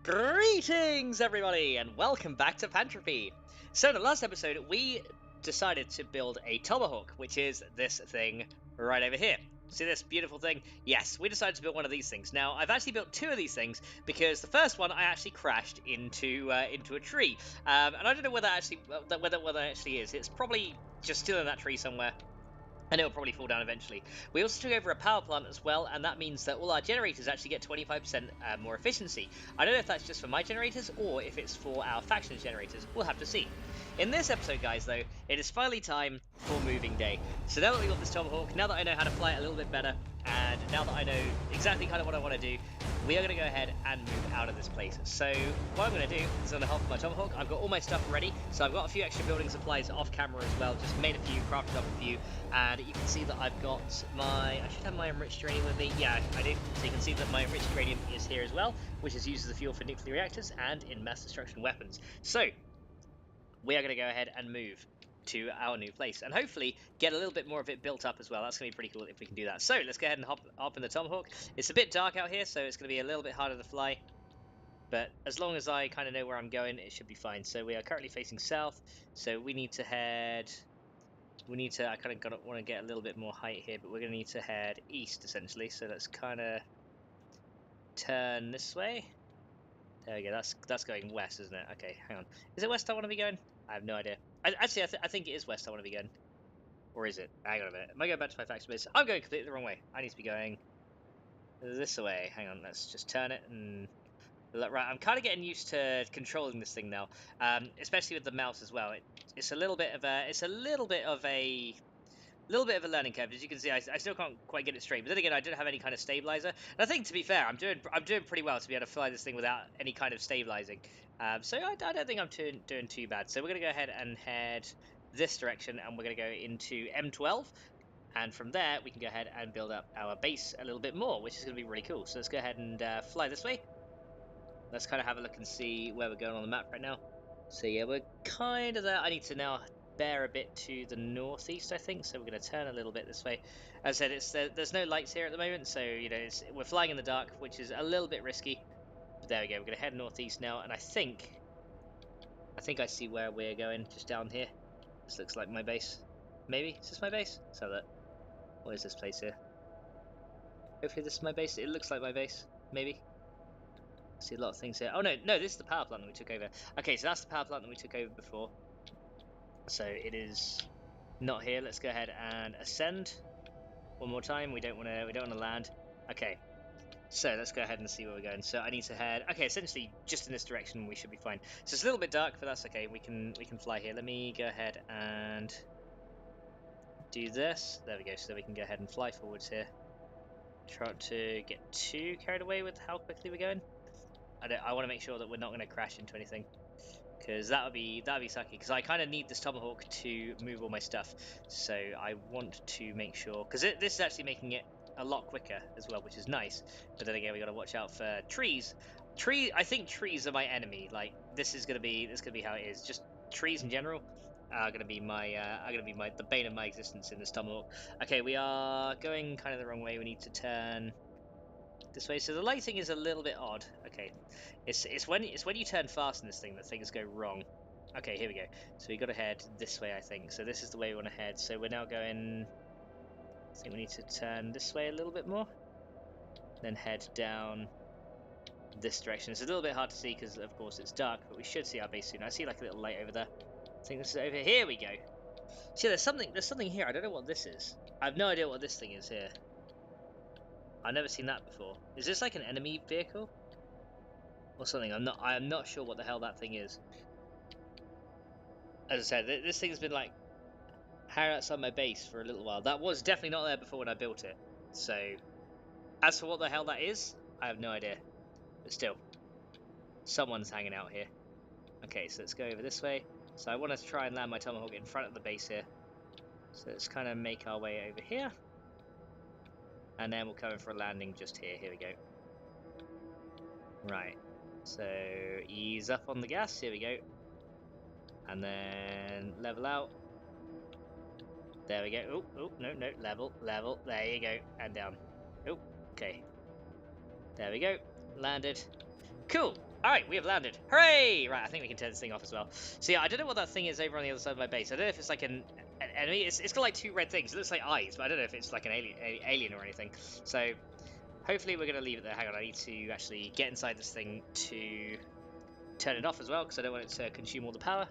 Greetings, everybody, and welcome back to Pantropy. So in the last episode, we decided to build a tomahawk, which is this thing right over here. See this beautiful thing? Yes, we decided to build one of these things. Now, I've actually built two of these things because the first one I actually crashed into a tree, and I don't know where that actually is. It's probably just still in that tree somewhere. And it'll probably fall down eventually. We also took over a power plant as well, and that means that all our generators actually get 25% more efficiency. I don't know if that's just for my generators, or if it's for our faction's generators. We'll have to see. In this episode, guys, though, it is finally time for moving day. So now that we've got this tomahawk, now that I know how to fly it a little bit better, and now that I know exactly kind of what I want to do, we are going to go ahead and move out of this place. So what I'm going to do is I'm going to hop on my tomahawk. I've got all my stuff ready, so I've got a few extra building supplies off camera as well. Just made a few, crafted up a few, and you can see that I've got I should have my enriched uranium with me. Yeah, I do. So you can see that my enriched uranium is here as well, which is used as a fuel for nuclear reactors and in mass destruction weapons. So we are going to go ahead and move to our new place and hopefully get a little bit more of it built up as well. That's going to be pretty cool if we can do that. So let's go ahead and hop in the tomahawk. It's a bit dark out here, so it's going to be a little bit harder to fly, but as long as I kind of know where I'm going, it should be fine. So we are currently facing south, so we need to head I kind of want to get a little bit more height here, but we're going to need to head east essentially. So let's kind of turn this way. There we go. That's going west, isn't it? Okay, hang on. Is it west I want to be going? I have no idea. I think it is west I want to be going. Or is it? Hang on a minute. Am I going back to my faction base? I'm going completely the wrong way. I need to be going this way. Hang on. Let's just turn it and... Right, I'm kind of getting used to controlling this thing now, especially with the mouse as well. It's a little bit of a learning curve. As you can see, I still can't quite get it straight. But then again, I don't have any kind of stabilizer. And I think, to be fair, I'm doing pretty well to be able to fly this thing without any kind of stabilizing. So I don't think I'm doing too bad. So we're gonna go ahead and head this direction, and we're gonna go into M12. And from there, we can go ahead and build up our base a little bit more, which is going to be really cool. So let's go ahead and fly this way. Let's kind of have a look and see where we're going on the map right now. So yeah, we're kind of there. I need to now bear a bit to the northeast, I think. So we're going to turn a little bit this way. As I said, there's no lights here at the moment, so you know we're flying in the dark, which is a little bit risky. But there we go. We're going to head northeast now, and I think I see where we're going, just down here. This looks like my base. Maybe is this my base? Let's have that. What is this place here? Hopefully this is my base. It looks like my base. Maybe. I see a lot of things here. Oh no, this is the power plant that we took over. Okay, so that's the power plant that we took over before. So it is not here. Let's go ahead and ascend one more time. We don't want to land. Okay, so let's go ahead and see where we're going. So I need to head. Okay, essentially just in this direction we should be fine. So it's a little bit dark, but that's okay. We can fly here. Let me go ahead and do this. There we go. So we can go ahead and fly forwards here. Try not to get too carried away with how quickly we're going. I want to make sure that we're not going to crash into anything, because that'd be sucky. Because I kind of need this tomahawk to move all my stuff, so I want to make sure. Because this is actually making it a lot quicker as well, which is nice. But then again, we got to watch out for trees. I think trees are my enemy. Like this is gonna be how it is. Just trees in general are gonna be the bane of my existence in this tomahawk. Okay, we are going kind of the wrong way. We need to turn this way. So the lighting is a little bit odd. Okay, it's when you turn fast in this thing that things go wrong. Okay, here we go. So we got to head this way, I think. So this is the way we want to head. So we're now going. I think we need to turn this way a little bit more, then head down this direction. It's a little bit hard to see because, of course, it's dark, but we should see our base soon. I see like a little light over there. I think this is over here. Here we go. See, there's something here. I don't know what this is. I have no idea what this thing is here. I've never seen that before. Is this like an enemy vehicle or something? I am not sure what the hell that thing is. As I said, this thing's been like hanging outside my base for a little while. That was definitely not there before when I built it. So, as for what the hell that is, I have no idea. But still, someone's hanging out here. Okay, so let's go over this way. So I want to try and land my tomahawk in front of the base here. So let's kind of make our way over here. And then we'll come in for a landing just here. Here we go. Right. So ease up on the gas. Here we go. And then level out. There we go. Oh, no, level. There you go. And down. Oh, okay. There we go. Landed. Cool. Alright, we have landed. Hooray! Right, I think we can turn this thing off as well. So yeah, I don't know what that thing is over on the other side of my base. I don't know if it's like an enemy. It's got like 2 red things. It looks like eyes, but I don't know if it's like an alien or anything. So hopefully we're going to leave it there. Hang on, I need to actually get inside this thing to turn it off as well, because I don't want it to consume all the power.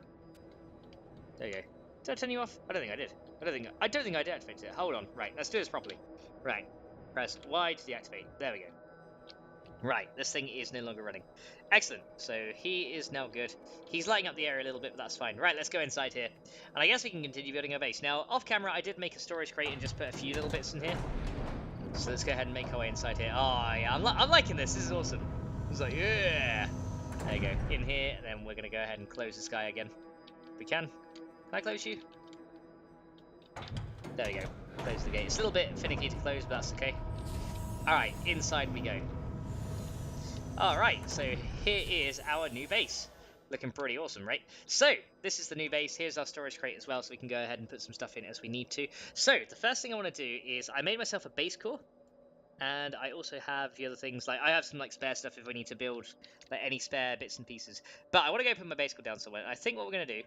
There you go. Did I turn you off? I don't think I did. I don't think I deactivated it. Hold on. Right, let's do this properly. Right. Press Y to deactivate. There we go. Right, this thing is no longer running. Excellent. So he is now good. He's lighting up the area a little bit, but that's fine. Right, let's go inside here. And I guess we can continue building our base. Now, off camera, I did make a storage crate and just put a few little bits in here. So let's go ahead and make our way inside here. Oh, yeah, I'm liking this. This is awesome. It's like, yeah. There you go. In here, and then we're going to go ahead and close this guy again. If we can. Can I close you? There we go. Close the gate. It's a little bit finicky to close, but that's okay. Alright, inside we go. Alright, so here is our new base. Looking pretty awesome, right? So, this is the new base. Here's our storage crate as well, so we can go ahead and put some stuff in as we need to. So, the first thing I want to do is I made myself a base core. And I also have the other things, like I have some like spare stuff if we need to build like any spare bits and pieces. But I want to go put my base core down somewhere. And I think what we're going to do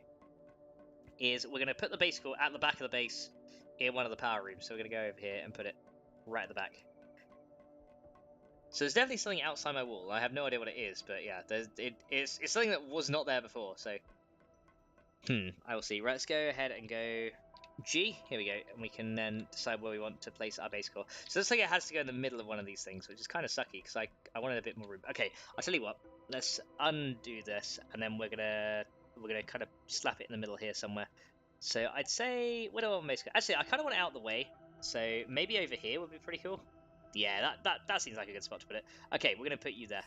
is we're going to put the base core at the back of the base in one of the power rooms. So we're going to go over here and put it right at the back. So there's definitely something outside my wall. I have no idea what it is, but yeah, it's something that was not there before. So, I will see. Right, let's go ahead and go G. Here we go, and we can then decide where we want to place our base core. So looks like it has to go in the middle of one of these things, which is kind of sucky because I wanted a bit more room. Okay, I'll tell you what. Let's undo this, and then we're gonna kind of slap it in the middle here somewhere. So I'd say where do I want my base core? Actually, I kind of want it out of the way. So maybe over here would be pretty cool. Yeah, that seems like a good spot to put it. Okay, we're going to put you there.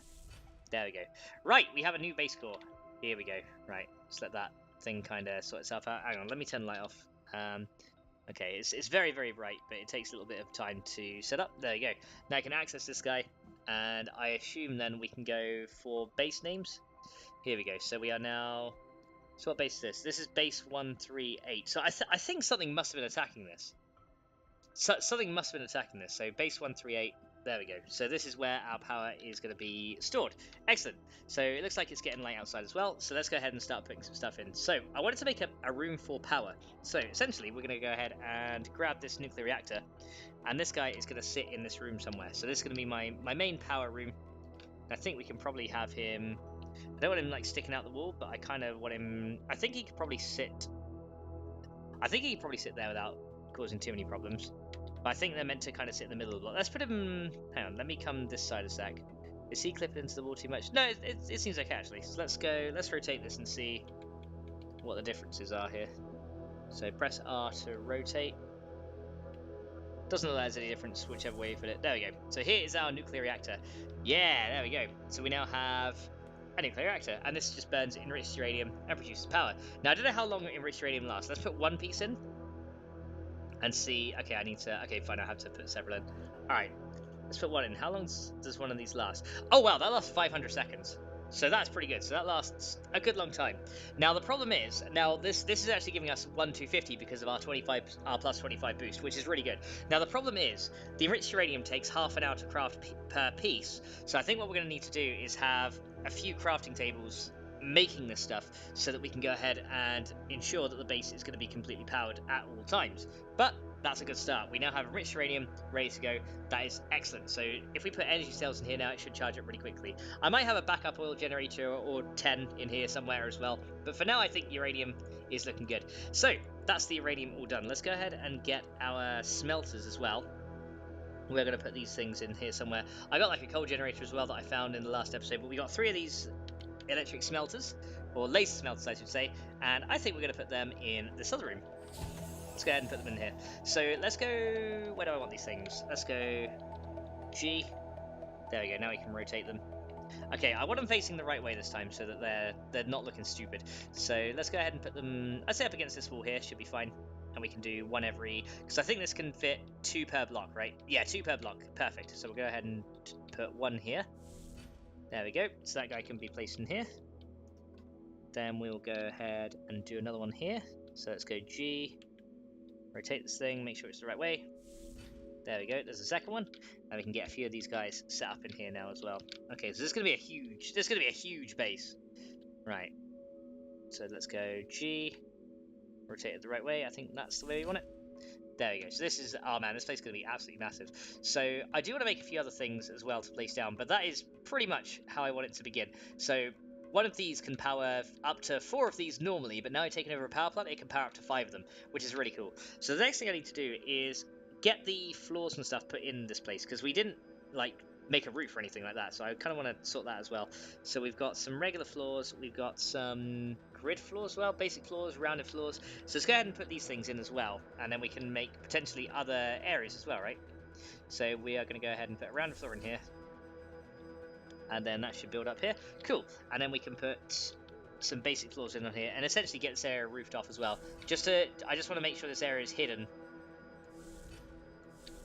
There we go. Right, we have a new base core. Here we go. Right, let's let that thing kind of sort itself out. Hang on, let me turn the light off. Okay, it's very, very bright, but it takes a little bit of time to set up. There you go. Now I can access this guy, and I assume then we can go for base names. Here we go. So we are now... So what base is this? This is base 138. So I think something must have been attacking this. So, something must have been attacking this. So base 138, there we go. So this is where our power is going to be stored. Excellent. So it looks like it's getting light outside as well. So let's go ahead and start putting some stuff in. So I wanted to make a room for power. So essentially we're going to go ahead and grab this nuclear reactor. And this guy is going to sit in this room somewhere. So this is going to be my main power room. I think we can probably have him... I don't want him like sticking out the wall, but I kind of want him... I think he could probably sit... there without causing too many problems. But I think they're meant to kind of sit in the middle of the block. Let's put him... Hang on, let me come this side a sec. Is he clipped into the wall too much? No, it seems okay actually. So let's rotate this and see what the differences are here. So press R to rotate. Doesn't look like there's any difference whichever way you put it. There we go. So here is our nuclear reactor. Yeah, there we go. So we now have a nuclear reactor. And this just burns enriched uranium and produces power. Now I don't know how long enriched uranium lasts. Let's put one piece in. And see, okay, I need to, okay, fine, I have to put several in. Alright, let's put one in. How long does one of these last? Oh, wow, that lasts 500 seconds. So that's pretty good. So that lasts a good long time. Now, the problem is, now this is actually giving us 1,250 because of our plus 25 boost, which is really good. Now, the problem is, the enriched uranium takes half an hour to craft per piece. So I think what we're going to need to do is have a few crafting tables making this stuff so that we can go ahead and ensure that the base is going to be completely powered at all times. But that's a good start. We now have enriched uranium ready to go. That is excellent. So if we put energy cells in here now, it should charge up really quickly. I might have a backup oil generator or 10 in here somewhere as well, but for now I think uranium is looking good. So that's the uranium all done. Let's go ahead and get our smelters as well. We're going to put these things in here somewhere. I got like a coal generator as well that I found in the last episode, but we got 3 of these electric smelters, or laser smelters I should say, and I think we're going to put them in this other room. Let's go ahead and put them in here. So let's go, where do I want these things? Let's go G. There we go, now we can rotate them. Okay, I want them facing the right way this time so that they're not looking stupid. So let's go ahead and put them, I'd say up against this wall here, should be fine. And we can do one every, because I think this can fit 2 per block, right? Yeah, 2 per block, perfect. So we'll go ahead and put 1 here. There we go, so that guy can be placed in here. Then we'll go ahead and do another one here. So let's go G, rotate this thing, make sure it's the right way. There we go. There's a second one, and we can get a few of these guys set up in here now as well. Okay, so this is gonna be a huge base. Right. So let's go G. Rotate it the right way. I think that's the way we want it. There we go. So this is, oh man, this place is going to be absolutely massive. So I do want to make a few other things as well to place down, but that is pretty much how I want it to begin. So one of these can power up to 4 of these normally, but now I've taken over a power plant, it can power up to 5 of them, which is really cool. So the next thing I need to do is get the floors and stuff put in this place, because we didn't, like, make a roof or anything like that, so I kind of want to sort that as well. So we've got some regular floors, we've got some grid floors as well, basic floors, rounded floors. So let's go ahead and put these things in as well, and then we can make potentially other areas as well, right? So we are going to go ahead and put a rounded floor in here, and then that should build up here. Cool. And then we can put some basic floors in on here, and essentially get this area roofed off as well. I just want to make sure this area is hidden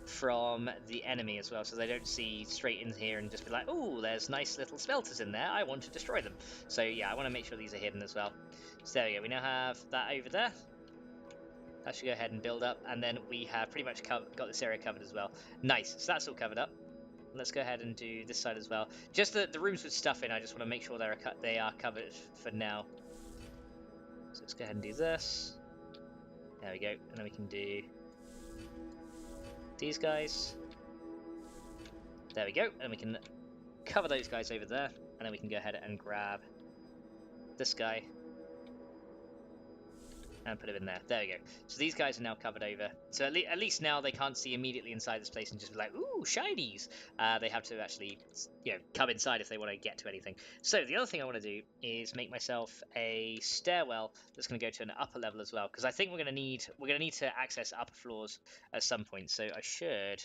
from the enemy as well, so they don't see straight in here and just be like, oh, there's nice little smelters in there, I want to destroy them. So yeah, I want to make sure these are hidden as well. So there we go, we now have that over there. That should go ahead and build up, and then we have pretty much got this area covered as well. Nice, so that's all covered up. Let's go ahead and do this side as well. Just the rooms with stuff in, I just want to make sure they are covered for now. So let's go ahead and do this. There we go, and then we can do these guys. There we go, and we can cover those guys over there, and then we can go ahead and grab this guy and put him in there. There we go. So these guys are now covered over. So at least now they can't see immediately inside this place and just be like, ooh, shinies. They have to actually, you know, come inside if they want to get to anything. So the other thing I want to do is make myself a stairwell that's going to go to an upper level as well, because I think we're going to need to access upper floors at some point. So I should.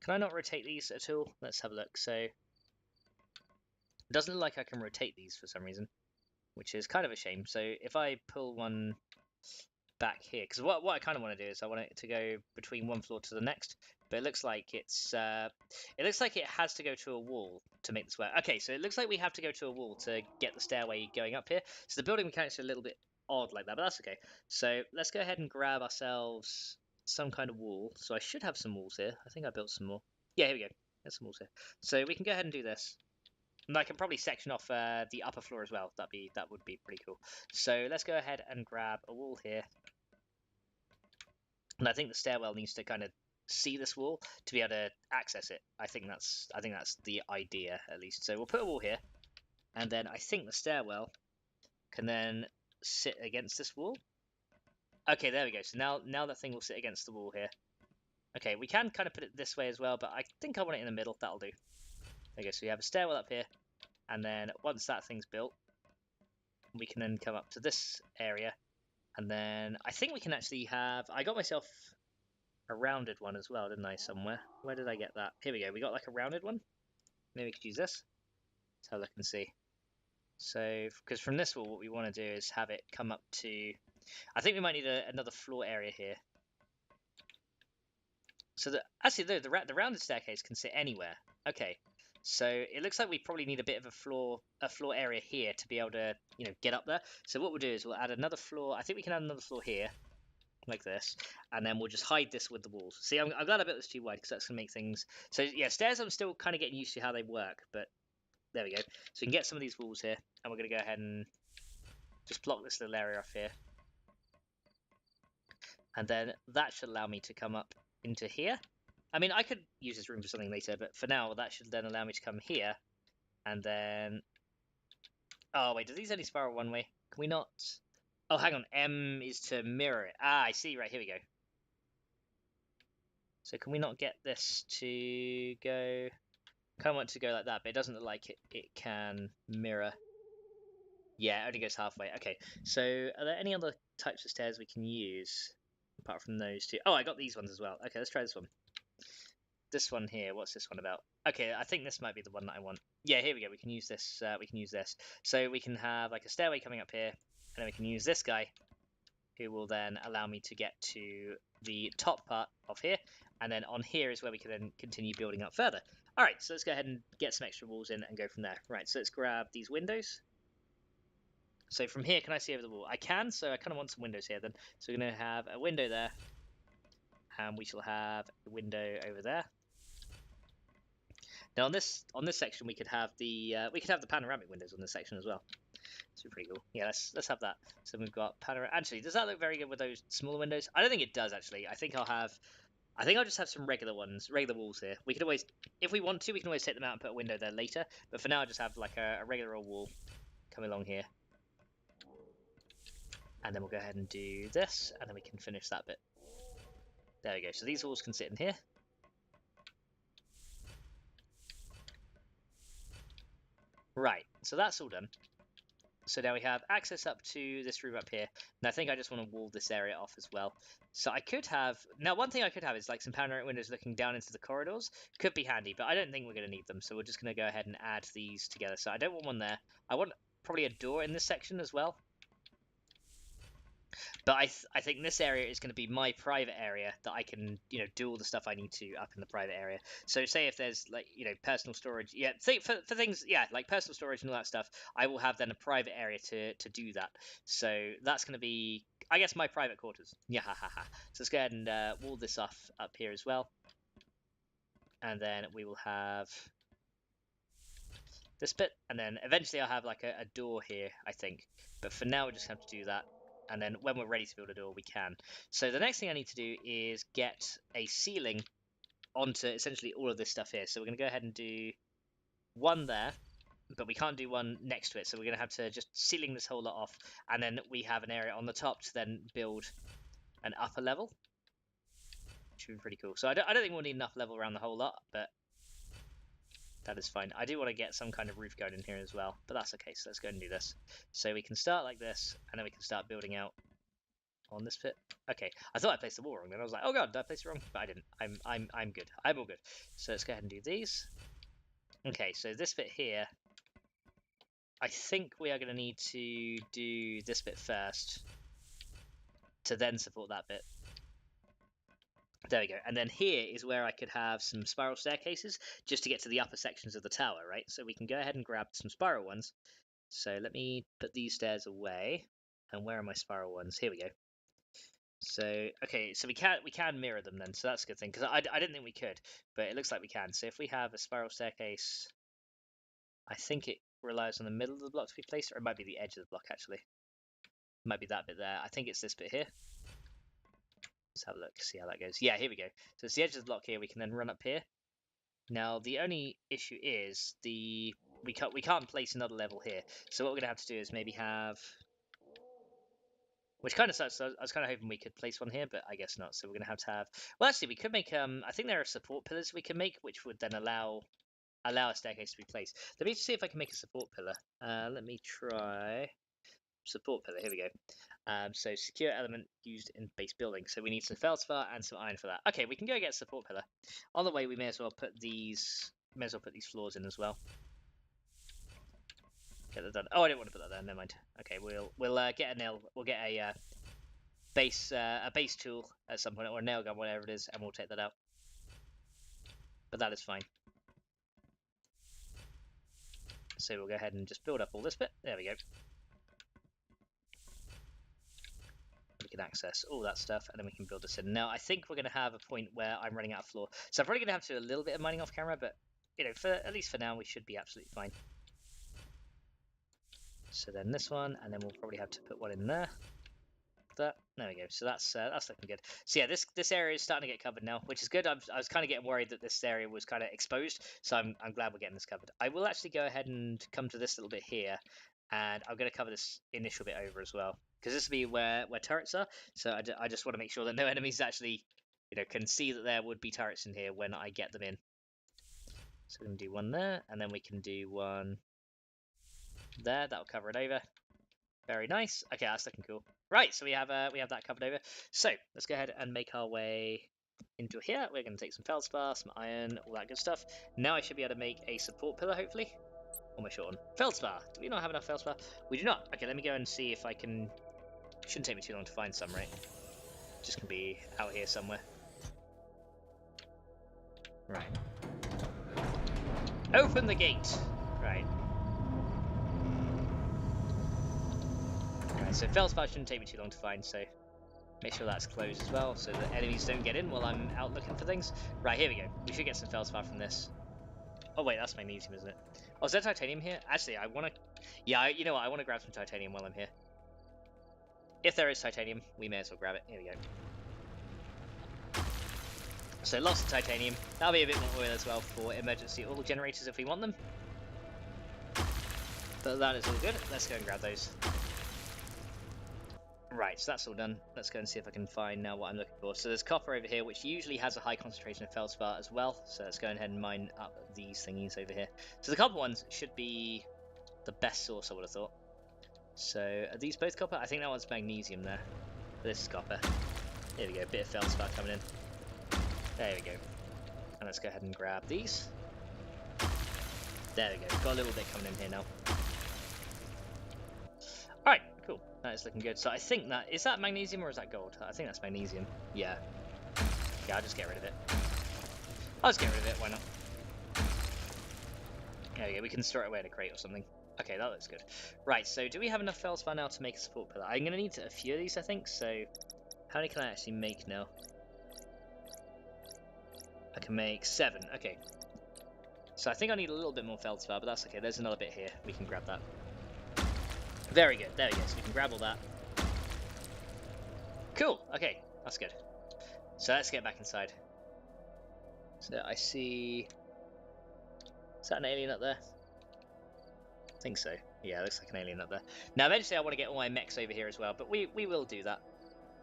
Can I not rotate these at all? Let's have a look. So it doesn't look like I can rotate these for some reason, which is kind of a shame. So if I pull one back here, because what I kind of want to do is I want it to go between one floor to the next, but it looks like it has to go to a wall to make this work. Okay, so it looks like we have to go to a wall to get the stairway going up here. So the building mechanics are a little bit odd like that, but that's okay. So let's go ahead and grab ourselves some kind of wall. So I should have some walls here. I think I built some more. Yeah, here we go. There's some walls here. So we can go ahead and do this. And I can probably section off the upper floor as well. That would be pretty cool. So let's go ahead and grab a wall here. And I think the stairwell needs to kind of see this wall to be able to access it. I think that's the idea, at least. So we'll put a wall here, and then I think the stairwell can then sit against this wall. Okay, there we go. So now that thing will sit against the wall here. Okay, we can kind of put it this way as well, but I think I want it in the middle. That'll do. There we go. So we have a stairwell up here, and then once that thing's built, we can then come up to this area, and then I think we can actually have. I got myself a rounded one as well, didn't I? Somewhere. Where did I get that? Here we go. We got like a rounded one. Maybe we could use this. Let's have a look and see. So, because from this wall, what we want to do is have it come up to. I think we might need another floor area here. So actually, the rounded staircase can sit anywhere. Okay, so it looks like we probably need a bit of a floor area here to be able to, you know, get up there. So what we'll do is we'll add another floor. I think we can add another floor here, like this, and then we'll just hide this with the walls. See, I'm glad I built this too wide, because that's gonna make things. So yeah, stairs. I'm still kind of getting used to how they work, but there we go. So we can get some of these walls here, and we're gonna go ahead and just block this little area off here, and then that should allow me to come up into here. I mean, I could use this room for something later, but for now, that should then allow me to come here, and then. Oh wait, do these only spiral one way? Can we not? Oh, hang on. M is to mirror it. Ah, I see. Right, here we go. So can we not get this to go? I kind of want it to go like that, but it doesn't look like it can mirror. Yeah, it only goes halfway. Okay, so are there any other types of stairs we can use apart from those two? Oh, I got these ones as well. Okay, let's try this one. This one here. What's this one about? Okay, I think this might be the one that I want. Yeah, here we go. We can use this. We can use this. So we can have like a stairway coming up here, and then we can use this guy, who will then allow me to get to the top part of here, and then on here is where we can then continue building up further. All right, so let's go ahead and get some extra walls in and go from there. Right, so let's grab these windows. So from here, can I see over the wall? I can, so I kind of want some windows here then. So we're going to have a window there, and we shall have a window over there. Now on this section we could have the panoramic windows on this section as well. It's pretty cool. Yeah, let's have that. So we've got panoramic. Actually, does that look very good with those smaller windows? I don't think it does actually. I think I'll just have some regular walls here. We could always, if we want to, we can always take them out and put a window there later. But for now, I'll just have like a regular old wall coming along here. And then we'll go ahead and do this, and then we can finish that bit. There we go. So these walls can sit in here. Right, so that's all done. So now we have access up to this room up here, and I think I just want to wall this area off as well. So I could have, now one thing I could have is like some panoramic windows looking down into the corridors. Could be handy, but I don't think we're going to need them, so we're just going to go ahead and add these together. So I don't want one there. I want probably a door in this section as well. But I think this area is going to be my private area that I can, you know, do all the stuff I need to up in the private area. So say if there's like, you know, personal storage, yeah, for things, yeah, like personal storage and all that stuff, I will have then a private area to do that. So that's going to be, I guess, my private quarters. Yeah, ha ha ha. So let's go ahead and wall this off up here as well. And then we will have this bit, and then eventually I'll have like a door here, I think. But for now, we just have to do that. And then when we're ready to build a door, we can. So the next thing I need to do is get a ceiling onto essentially all of this stuff here. So we're going to go ahead and do one there, but we can't do one next to it. So we're going to have to just ceiling this whole lot off. And then we have an area on the top to then build an upper level. Which would be pretty cool. So I don't think we'll need enough level around the whole lot, but that is fine. I do want to get some kind of roof going in here as well, but that's okay. So let's go and do this. So we can start like this, and then we can start building out on this bit. Okay, I thought I placed the wall wrong. Then I was like, oh god, did I place it wrong? But I didn't. I'm good. I'm all good. So let's go ahead and do these. Okay, so this bit here, I think we are going to need to do this bit first to then support that bit. There we go. And then here is where I could have some spiral staircases just to get to the upper sections of the tower, right? So we can go ahead and grab some spiral ones. So let me put these stairs away. And where are my spiral ones? Here we go. So, okay, so we can mirror them then. So that's a good thing, because I didn't think we could, but it looks like we can. So if we have a spiral staircase, I think it relies on the middle of the block to be placed, or it might be the edge of the block, actually. It might be that bit there. I think it's this bit here. Let's have a look, see how that goes. Yeah, here we go. So it's the edge of the block here. We can then run up here. Now the only issue is we can't place another level here. So what we're gonna have to do is maybe have, which kind of sucks. So I was kind of hoping we could place one here, but I guess not. So we're gonna have to have. Well, actually, we could make. I think there are support pillars we can make, which would then allow a staircase to be placed. Let me see if I can make a support pillar. Let me try. Support pillar, here we go. So secure element used in base building. So we need some feldspar and some iron for that. Okay, we can go get a support pillar. On the way, we may as well put these floors in as well. Get that done. Oh, I didn't want to put that there. Never mind. Okay, we'll get a nail. We'll get a base tool at some point, or a nail gun, whatever it is, and we'll take that out. But that is fine. So we'll go ahead and just build up all this bit. There we go. We can access all that stuff, and then we can build this in. Now, I think we're going to have a point where I'm running out of floor. So I'm probably going to have to do a little bit of mining off camera, but, you know, at least for now, we should be absolutely fine. So then this one, and then we'll probably have to put one in there. There we go. So that's looking good. So yeah, this area is starting to get covered now, which is good. I was kind of getting worried that this area was kind of exposed, so I'm glad we're getting this covered. I will actually go ahead and come to this little bit here, and I'm going to cover this initial bit over as well, because this will be where turrets are. So I just want to make sure that no enemies actually, you know, can see that there would be turrets in here when I get them in. So we're going to do one there, and then we can do one there. That'll cover it over. Very nice. Okay, that's looking cool. Right, so we have that covered over. So let's go ahead and make our way into here. We're going to take some feldspar, some iron, all that good stuff. Now I should be able to make a support pillar, hopefully. Or am I short on feldspar? Do we not have enough feldspar? We do not. Okay, let me go and see if I can. Shouldn't take me too long to find some, right? Just gonna be out here somewhere. Right. Open the gate. Right. So feldspar shouldn't take me too long to find, so Make sure that's closed as well, so that enemies don't get in while I'm out looking for things. Right, here we go. We should get some feldspar from this. Oh wait, that's magnesium, isn't it? Oh, is there titanium here? Actually, I want to... Yeah, you know what? I want to grab some titanium while I'm here. If there is titanium, we may as well grab it. Here we go. So lots of titanium. That'll be a bit more oil as well for emergency oil generators if we want them. But that is all good. Let's go and grab those. Right, so that's all done. Let's go and see if I can find now what I'm looking for. So there's copper over here, which usually has a high concentration of feldspar as well. So let's go ahead and mine up these thingies over here. So the copper ones should be the best source, I would have thought. So are these both copper? I think that one's magnesium there. This is copper. Here we go, a bit of feldspar coming in. There we go. And let's go ahead and grab these. There we go, got a little bit coming in here now. Alright, cool. That is looking good. So I think that... Is that magnesium or is that gold? I think that's magnesium. Yeah. Yeah, I'll just get rid of it. I'll just get rid of it, why not? There we go, we can store it away in a crate or something. Okay, that looks good. Right, so do we have enough feldspar now to make a support pillar? I'm going to need a few of these, I think, so... How many can I actually make now? I can make 7, okay. So I think I need a little bit more feldspar, but that's okay. There's another bit here. We can grab that. Very good, there we go, so we can grab all that. Cool, okay, that's good. So let's get back inside. So I see... Is that an alien up there? I think so. Yeah, looks like an alien up there. Now eventually I want to get all my mechs over here as well, but we will do that.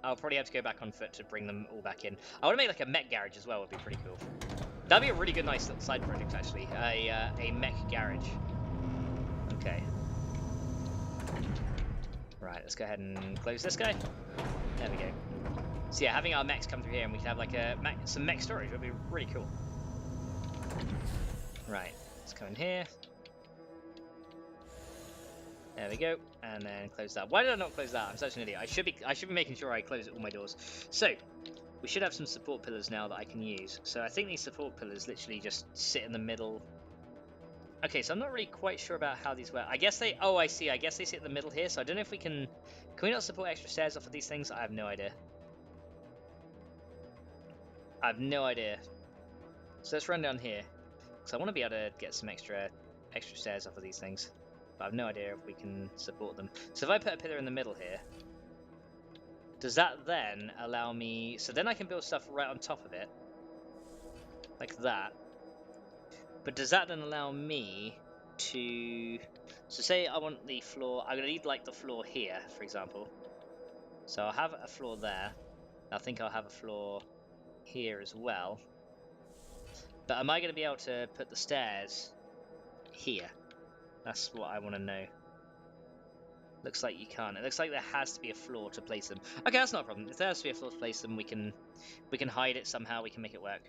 I'll probably have to go back on foot to bring them all back in. I want to make like a mech garage as well, would be pretty cool. That'd be a really good nice little side project actually. A mech garage. Okay. Right, let's go ahead and close this guy. There we go. So yeah, having our mechs come through here and we can have like some mech storage would be really cool. Right, let's come in here. There we go, and then close that. Why did I not close that? I'm such an idiot. I should be making sure I close all my doors. So we should have some support pillars now that I can use. So I think these support pillars literally just sit in the middle. Okay, so I'm not really quite sure about how these work. I guess they... Oh, I see. I guess they sit in the middle here. So I don't know if we can... Can we not support extra stairs off of these things? I have no idea. I have no idea. So let's run down here. Because I want to be able to get some extra stairs off of these things. But I have no idea if we can support them. So if I put a pillar in the middle here... Does that then allow me... So then I can build stuff right on top of it. Like that. But does that then allow me to... So say I want the floor... I'm going to need like the floor here, for example. So I'll have a floor there. I think I'll have a floor here as well. But am I going to be able to put the stairs here? That's what I want to know. Looks like you can't. It looks like there has to be a floor to place them. Okay, that's not a problem. If there has to be a floor to place them, we can hide it somehow. We can make it work.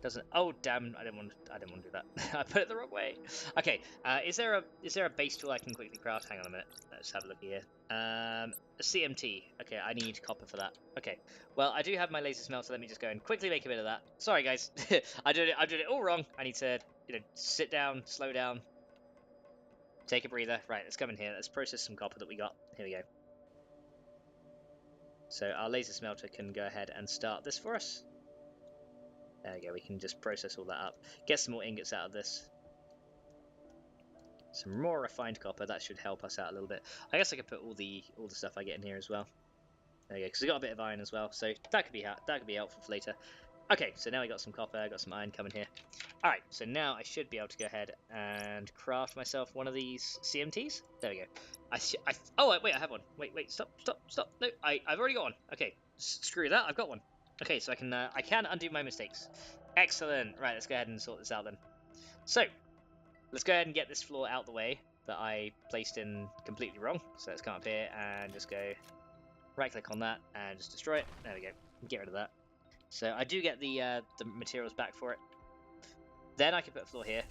Doesn't... Oh damn! I didn't want to do that. I put it the wrong way. Okay. Is there a base tool I can quickly craft? Hang on a minute. Let's have a look here. A CMT. Okay, I need copper for that. Okay. Well, I do have my laser smelter. Let me just go and quickly make a bit of that. Sorry, guys. I did it all wrong. I need to, sit down, slow down, take a breather. Right. Let's come in here. Let's process some copper that we got. Here we go. So our laser smelter can go ahead and start this for us. There we go, we can just process all that up. Get some more ingots out of this. Some more refined copper, that should help us out a little bit. I guess I could put all the stuff I get in here as well. There we go, because we got a bit of iron as well, so that could be helpful for later. Okay, so now we got some copper, I got some iron coming here. Alright, so now I should be able to go ahead and craft myself one of these CMTs. There we go. Oh, wait, I have one. Wait, stop. No, I've already got one. Okay, screw that, I've got one. Okay, so I can undo my mistakes. Excellent. Right, let's go ahead and sort this out then. So, let's go ahead and get this floor out the way that I placed in completely wrong. So let's come up here and just go right-click on that and just destroy it. There we go. Get rid of that. So I do get the materials back for it. Then I can put a floor here.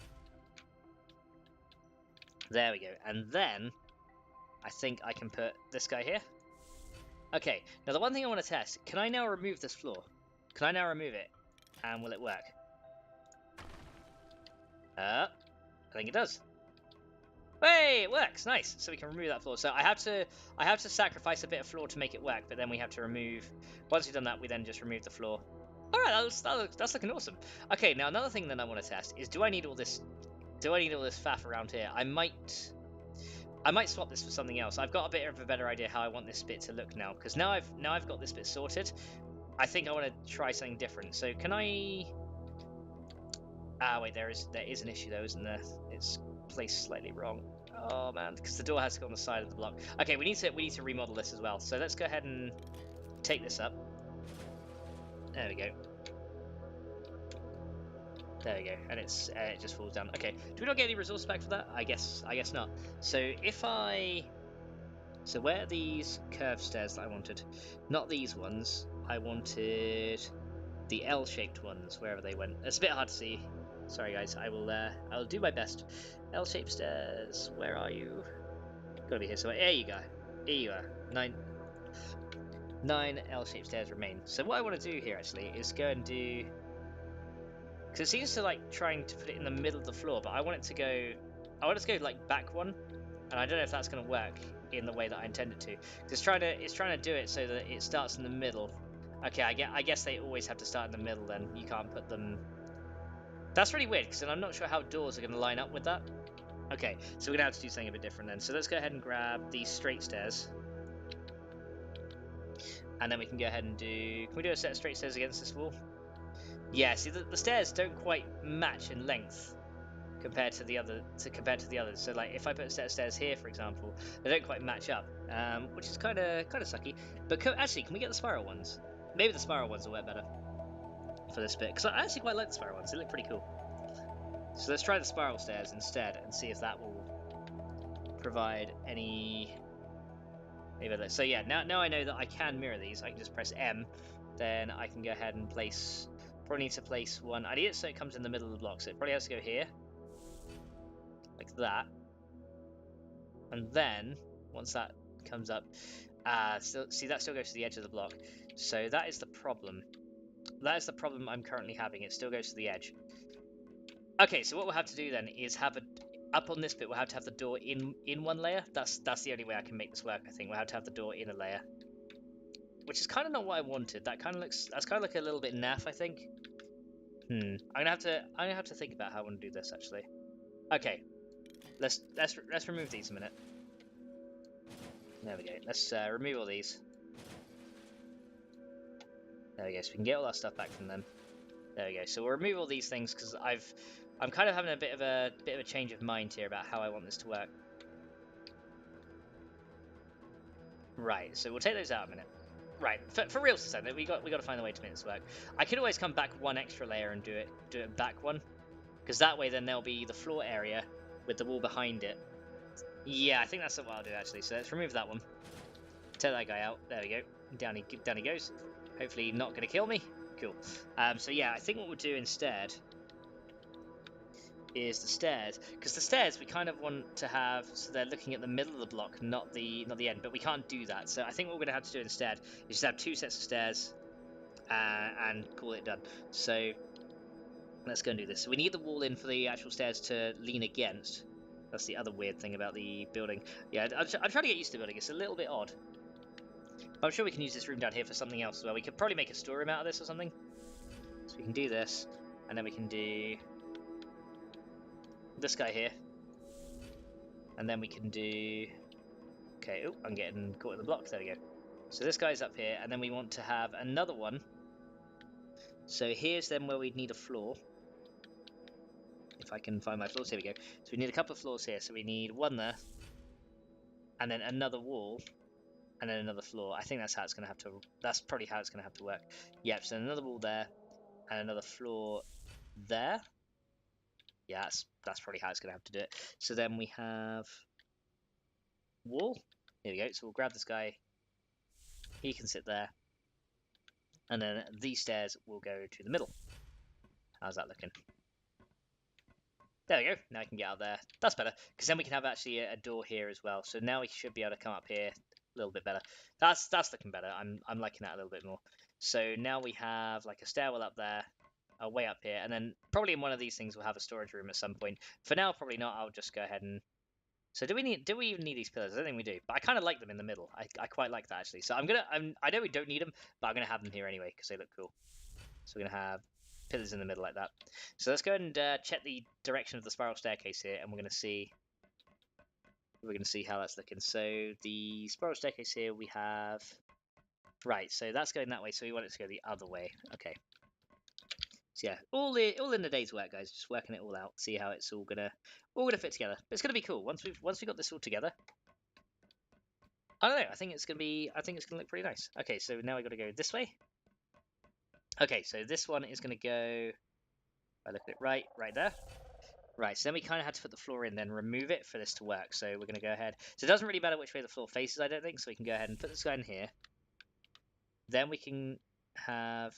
There we go. And then I think I can put this guy here. Okay, now the one thing I want to test, can I now remove this floor? Can I now remove it? And will it work? I think it does. Hey, it works. Nice. So we can remove that floor. So I have to sacrifice a bit of floor to make it work, but then we have to remove. Once we've done that, we then just remove the floor. All right, that's looking awesome. Okay, now another thing that I want to test is, do I need all this faff around here? I might swap this for something else. I've got a bit of a better idea how I want this bit to look now, because now I've got this bit sorted. I think I want to try something different. So can I? Ah, wait, there is an issue though, isn't there? It's placed slightly wrong. Oh man, because the door has to go on the side of the block. Okay, we need to remodel this as well. So let's go ahead and take this up. There we go. There we go, and it just falls down. Okay, do we not get any resources back for that? I guess not. So where are these curved stairs that I wanted? Not these ones. I wanted the L-shaped ones, wherever they went. It's a bit hard to see. Sorry guys, I'll do my best. L-shaped stairs, where are you? Gotta be here somewhere. There you go. Here you are. Nine L-shaped stairs remain. So what I want to do here actually is go and do, because it seems to like trying to put it in the middle of the floor, but I want it to go like back one, and I don't know if that's going to work in the way that I intended to. It's trying to do it so that it starts in the middle. Okay, I guess they always have to start in the middle then. You can't put them. That's really weird, because I'm not sure how doors are going to line up with that. Okay, so we're going to have to do something a bit different then. So let's go ahead and grab these straight stairs. And then we can go ahead and do... Can we do a set of straight stairs against this wall? Yeah, see, the stairs don't quite match in length compared to the others. So like, if I put a set of stairs here, for example, they don't quite match up, which is kind of sucky. But actually, can we get the spiral ones? Maybe the spiral ones will work better for this bit, because I actually quite like the spiral ones. They look pretty cool. So let's try the spiral stairs instead and see if that will provide any. So yeah, now I know that I can mirror these. I can just press M, then I can go ahead and place. Probably need to place one. I need it so it comes in the middle of the block. So it probably has to go here, like that. And then once that comes up, see, that still goes to the edge of the block. So that is the problem. That is the problem I'm currently having. It still goes to the edge. Okay, so what we'll have to do then is have up on this bit. We'll have to have the door in one layer. That's the only way I can make this work. I think we'll have to have the door in a layer, which is kind of not what I wanted. That's kind of like a little bit naff, I think. I'm gonna have to think about how I want to do this actually. Okay, let's remove these a minute. There we go. Let's remove all these. There we go. So we can get all our stuff back from them. There we go. So we'll remove all these things because I'm kind of having a bit of a change of mind here about how I want this to work. Right. So we'll take those out a minute. Right. For real to say that we got to find a way to make this work. I could always come back one extra layer and do it back one, because that way then there'll be the floor area with the wall behind it. Yeah, I think that's what I'll do actually. So let's remove that one. Take that guy out. There we go. Down he goes. Hopefully not going to kill me. Cool. So yeah, I think what we'll do instead is the stairs, because the stairs we kind of want to have so they're looking at the middle of the block, not the end. But we can't do that. So I think what we're going to have to do instead is just have two sets of stairs and call it done. So let's go and do this. So we need the wall in for the actual stairs to lean against. That's the other weird thing about the building. Yeah, I'm trying to get used to the building. It's a little bit odd. But I'm sure we can use this room down here for something else as well. We could probably make a storeroom out of this or something. So we can do this, and then we can do this guy here. And then we can do... Okay, oh, I'm getting caught in the block. There we go. So this guy's up here, and then we want to have another one. So here's then where we'd need a floor. If I can find my floors, here we go. So we need a couple of floors here. So we need one there, and then another wall, and then another floor. I think that's how it's going to have to. That's probably how it's going to have to work. Yep. So another wall there, and another floor there. Yeah, that's probably how it's going to have to do it. So then we have wall. Here we go. So we'll grab this guy. He can sit there, and then these stairs will go to the middle. How's that looking? There we go. Now I can get out there. That's better, because then we can have actually a door here as well. So now we should be able to come up here a little bit better. That's looking better. I'm liking that a little bit more. So now we have like a stairwell up there, way up here, and then probably in one of these things we'll have a storage room at some point. For now, probably not. I'll just go ahead and So do we even need these pillars? I don't think we do, but I kind of like them in the middle. I quite like that actually. So I know we don't need them, but I'm gonna have them here anyway because they look cool. So we're gonna have pillars in the middle like that. So let's go ahead and check the direction of the spiral staircase here, and we're gonna see how that's looking. So the spiral staircase here we have right. So that's going that way. So we want it to go the other way. Okay. So yeah, all in the day's work, guys. Just working it all out, see how it's all gonna fit together. But it's gonna be cool once we've got this all together. I don't know. I think it's gonna look pretty nice. Okay, so now we got to go this way. Okay, so this one is gonna go. I look at it right there. Right, so then we kind of had to put the floor in, then remove it for this to work. So we're gonna go ahead. So it doesn't really matter which way the floor faces, I don't think. So we can go ahead and put this guy in here. Then we can have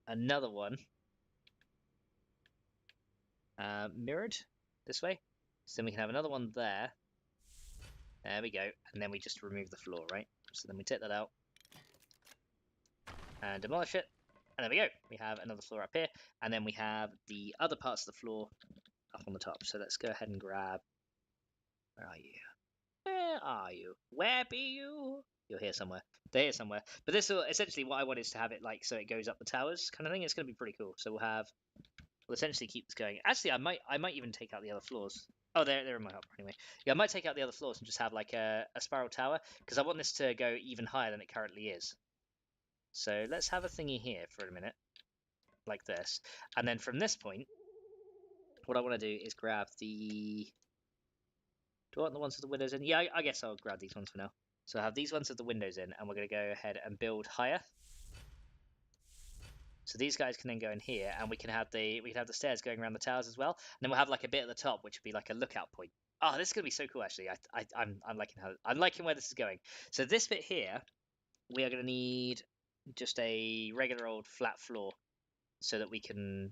another one mirrored this way. So then we can have another one there. There we go. And then we just remove the floor, right? So then we take that out and demolish it. And there we go. We have another floor up here. And then we have the other parts of the floor up on the top. So let's go ahead and grab... Where are you? Where are you? Where be you? You're here somewhere. They're here somewhere. But this will essentially what I want is to have it like so it goes up the towers kind of thing. It's going to be pretty cool. So we'll essentially keep this going. Actually, I might even take out the other floors. Oh, they're in my helper anyway. Yeah, I might take out the other floors and just have like a spiral tower because I want this to go even higher than it currently is. So let's have a thingy here for a minute, like this, and then from this point, what I want to do is grab the. Do I want the ones with the windows in? Yeah, I guess I'll grab these ones for now. So I have these ones with the windows in, and we're going to go ahead and build higher. So these guys can then go in here, and we can have the stairs going around the towers as well. And then we'll have like a bit at the top, which would be like a lookout point. Oh, this is gonna be so cool, actually. I'm liking where this is going. So this bit here, we are gonna need just a regular old flat floor, so that we can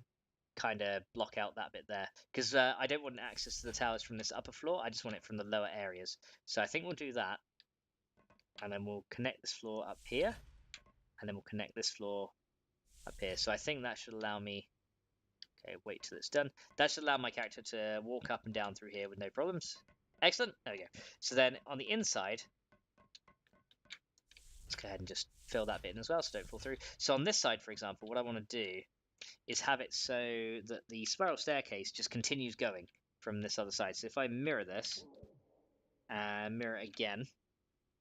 kind of block out that bit there. Because I don't want access to the towers from this upper floor. I just want it from the lower areas. So I think we'll do that, and then we'll connect this floor up here, and then we'll connect this floor up here. So I think that should allow me. Okay, wait till it's done. That should allow my character to walk up and down through here with no problems. Excellent. There we go. So then on the inside, let's go ahead and just fill that bit in as well so don't fall through. So on this side, for example, what I want to do is have it so that the spiral staircase just continues going from this other side. So if I mirror this and mirror it again,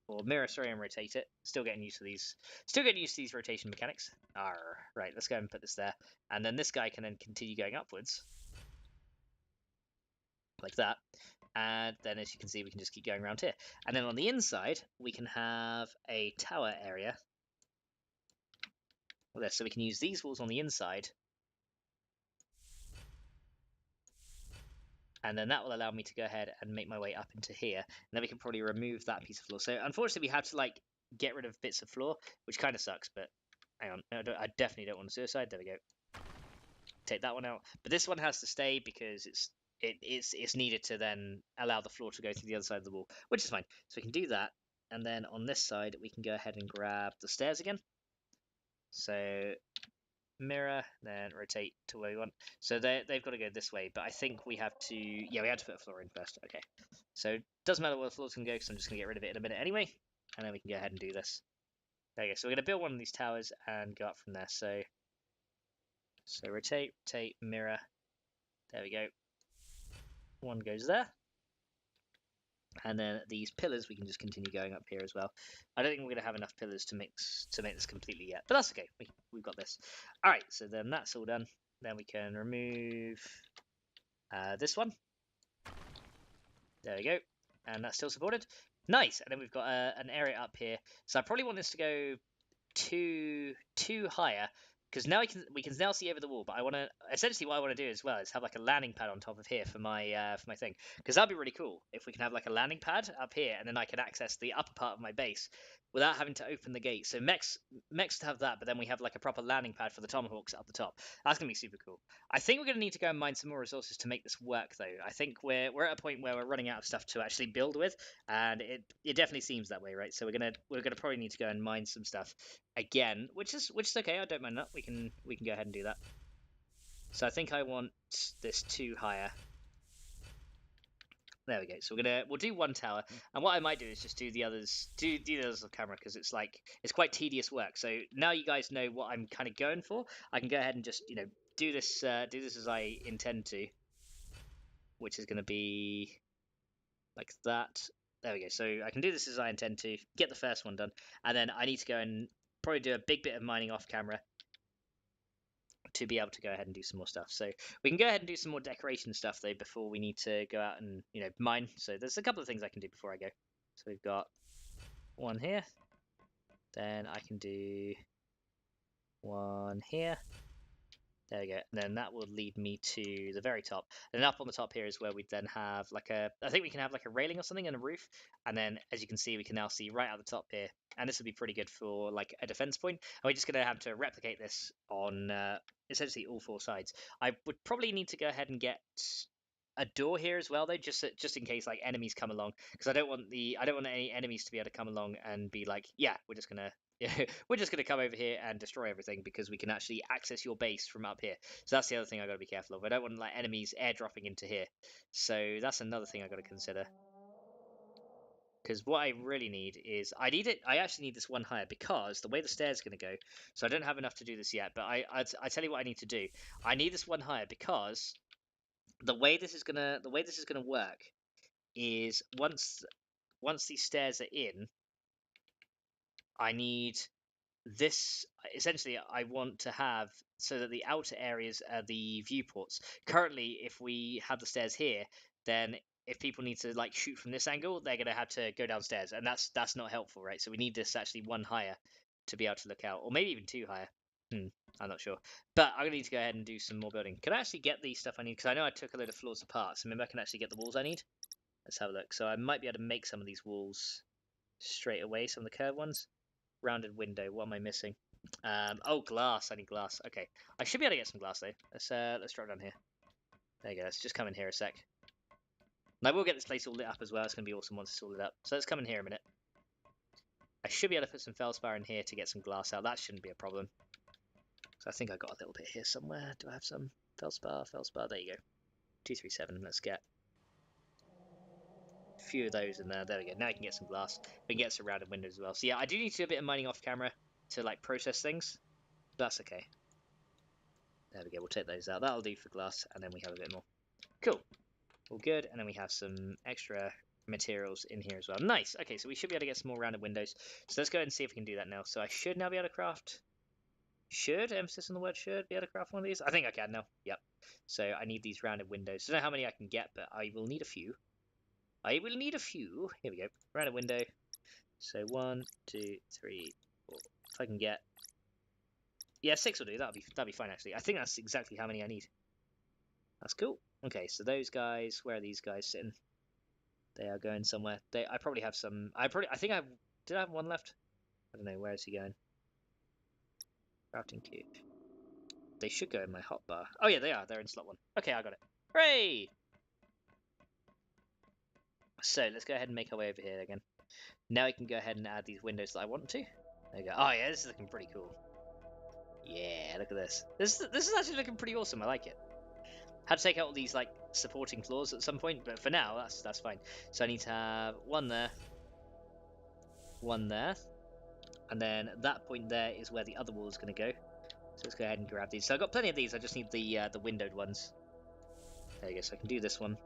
or mirror, sorry, and rotate it. Still getting used to these rotation mechanics. Right, let's go ahead and put this there. And then this guy can then continue going upwards. Like that. And then as you can see, we can just keep going around here. And then on the inside, we can have a tower area. So we can use these walls on the inside. And then that will allow me to go ahead and make my way up into here. And then we can probably remove that piece of floor. So unfortunately, we have to like get rid of bits of floor, which kind of sucks. But hang on, I definitely don't want to suicide. There we go. Take that one out. But this one has to stay because it's needed to then allow the floor to go through the other side of the wall, which is fine. So we can do that. And then on this side, we can go ahead and grab the stairs again. So mirror, then rotate to where we want. So they've got to go this way, but I think we have to, yeah, we have to put a floor in first. Okay, so it doesn't matter where the floor's going to go because I'm just going to get rid of it in a minute anyway, and then we can go ahead and do this. There you go. So we're going to build one of these towers and go up from there. So rotate, mirror. There we go. One goes there. And then these pillars, we can just continue going up here as well. I don't think we're going to have enough pillars to make this completely yet, but that's okay. We've got this. All right, so then that's all done. Then we can remove this one. There we go, and that's still supported. Nice. And then we've got an area up here. So I probably want this to go two higher. Because now we can now see over the wall, but I want to essentially what I want to do as well is have like a landing pad on top of here for my thing, because that'd be really cool if we can have like a landing pad up here, and then I can access the upper part of my base without having to open the gate. So mechs have that, but then we have like a proper landing pad for the tomahawks up the top. That's gonna be super cool. I think we're gonna need to go and mine some more resources to make this work, though. I think we're at a point where we're running out of stuff to actually build with, and it definitely seems that way, right? So we're gonna probably need to go and mine some stuff again, which is okay. I don't mind that. We can go ahead and do that. So I think I want this 2 higher. There we go. So we'll do one tower, and what I might do is just do the others, do the others on camera, because it's like it's quite tedious work. So now you guys know what I'm kind of going for. I can go ahead and just do this as I intend to, which is going to be like that. There we go. So I can do this as I intend to, get the first one done, and then I need to go and probably do a big bit of mining off camera to be able to go ahead and do some more stuff. So we can go ahead and do some more decoration stuff though before we need to go out and mine. So there's a couple of things I can do before I go. So we've got one here, then I can do one here. There we go. And then that will lead me to the very top. And up on the top here is where we then have like I think we can have like a railing or something and a roof. And then as you can see, we can now see right at the top here. And this will be pretty good for like a defense point. And we're just going to have to replicate this on essentially all four sides. I would probably need to go ahead and get a door here as well though, just in case like enemies come along, because I don't want any enemies to be able to come along and be like, yeah, we're just gonna come over here and destroy everything, because we can actually access your base from up here. So that's the other thing I got to be careful of. I don't want like enemies airdropping into here, so that's another thing I got to consider. Because what I really need is I actually need this one higher, because the way the stairs are going to go, so I don't have enough to do this yet, but I tell you what I need to do. I need this one higher because the way this is gonna work is once these stairs are in, I need this. Essentially, I want to have so that the outer areas are the viewports. Currently, if we have the stairs here, then if people need to like shoot from this angle, they're gonna have to go downstairs, and that's not helpful, right? So we need this actually one higher to be able to look out, or maybe even two higher. I'm not sure, but I'm gonna need to go ahead and do some more building. Can I actually get the stuff I need? Because I know I took a load of floors apart, so maybe I can actually get the walls I need. Let's have a look. So I might be able to make some of these walls straight away, some of the curved ones. Rounded window. What am I missing? Oh, glass. I need glass. Okay, I should be able to get some glass though. Let's drop down here. There you go. Let's just come in here a sec. And I will get this place all lit up as well. It's gonna be awesome once it's all lit up. So let's come in here a minute. I should be able to put some feldspar in here to get some glass out. That shouldn't be a problem. So I think I got a little bit here somewhere. Do I have some feldspar? Feldspar. There you go. 237. Let's get a few of those in there. There we go. Now I can get some glass. We can get some rounded windows as well. So yeah, I do need to do a bit of mining off camera to like process things. That's okay. There we go. We'll take those out. That'll do for glass, and then we have a bit more. Cool. All good. And then we have some extra materials in here as well. Nice. Okay, so we should be able to get some more rounded windows. So let's go ahead and see if we can do that now. So I should now be able to craft. Should, emphasis on the word should, be able to craft one of these? I think I can now. Yep. So I need these rounded windows. I don't know how many I can get, but I will need a few. Here we go. Rounded window. So 1, 2, 3, 4. If I can get, yeah, 6 will do. That'll be fine actually. I think that's exactly how many I need. That's cool. Okay, so those guys, where are these guys sitting? They are going somewhere. I probably have some. Did I have one left? I don't know. Where is he going? Crafting cube. They should go in my hotbar. Oh yeah, they are. They're in slot 1. Okay, I got it. Hooray! So let's go ahead and make our way over here again. Now we can go ahead and add these windows that I want to. There you go. Oh yeah, this is looking pretty cool. Yeah, look at this. This is actually looking pretty awesome. I like it. Had to take out all these like supporting floors at some point, but for now that's fine. So I need to have one there, and then that point there is where the other wall is going to go. So let's go ahead and grab these. So I've got plenty of these. I just need the windowed ones. There you go. So I can do this one.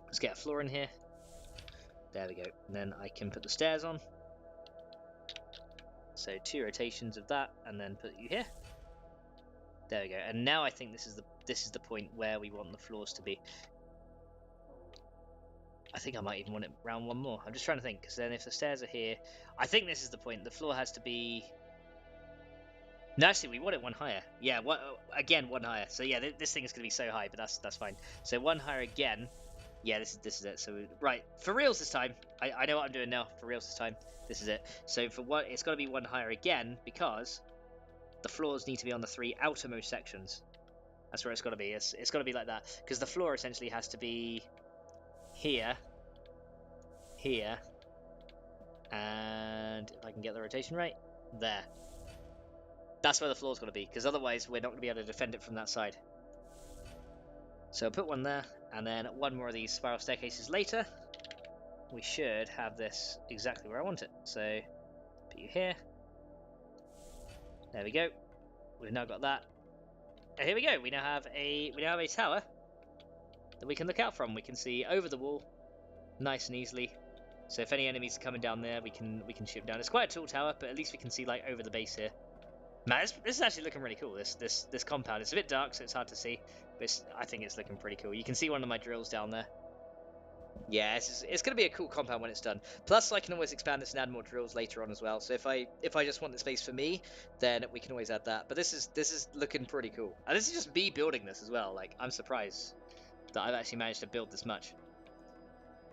Let's get a floor in here. There we go. And then I can put the stairs on. So 2 rotations of that, and then put you here. There we go. And now I think this is the point where we want the floors to be. I think I might even want it round one more. I'm just trying to think, because then if the stairs are here, I think this is the point. The floor has to be. No, actually, we want it one higher. Yeah, one higher. So yeah, this thing is going to be so high, but that's fine. So one higher again. Yeah, this is it. So right, for reals this time. I know what I'm doing now. For reals this time, this is it. So for one, it's got to be one higher again, because the floors need to be on the 3 outermost sections. That's where it's got to be. It's got to be like that, because the floor essentially has to be here, and if I can get the rotation right, there. That's where the floor's got to be, because otherwise we're not going to be able to defend it from that side. So I'll put one there, And then one more of these spiral staircases later, we should have this exactly where I want it. So put you here. There we go. We've now got that. And here we go. We now have a tower that we can look out from. We can see over the wall, nice and easily. So if any enemies are coming down there, we can shoot them down. It's quite a tall tower, but at least we can see like over the base here. Man, this is actually looking really cool. This compound. It's a bit dark, so it's hard to see, but I think it's looking pretty cool. You can see one of my drills down there. Yeah, it's going to be a cool compound when it's done. Plus, I can always expand this and add more drills later on as well. So if I just want the space for me, then we can always add that. But this is looking pretty cool. And this is just me building this as well. Like, I'm surprised that I've actually managed to build this much.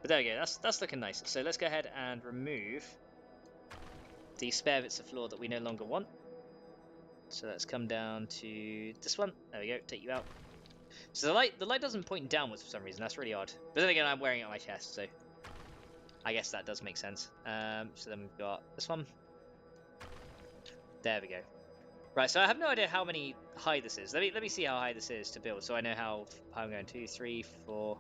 But there we go. That's looking nice. So let's go ahead and remove the spare bits of floor that we no longer want. So let's come down to this one. There we go. Take you out. So the light doesn't point downwards for some reason. That's really odd. But then again, I'm wearing it on my chest, so I guess that does make sense. So then we've got this one. There we go. Right. So I have no idea how high this is. Let me see how high this is to build, so I know how I'm going. 2, 3, 4,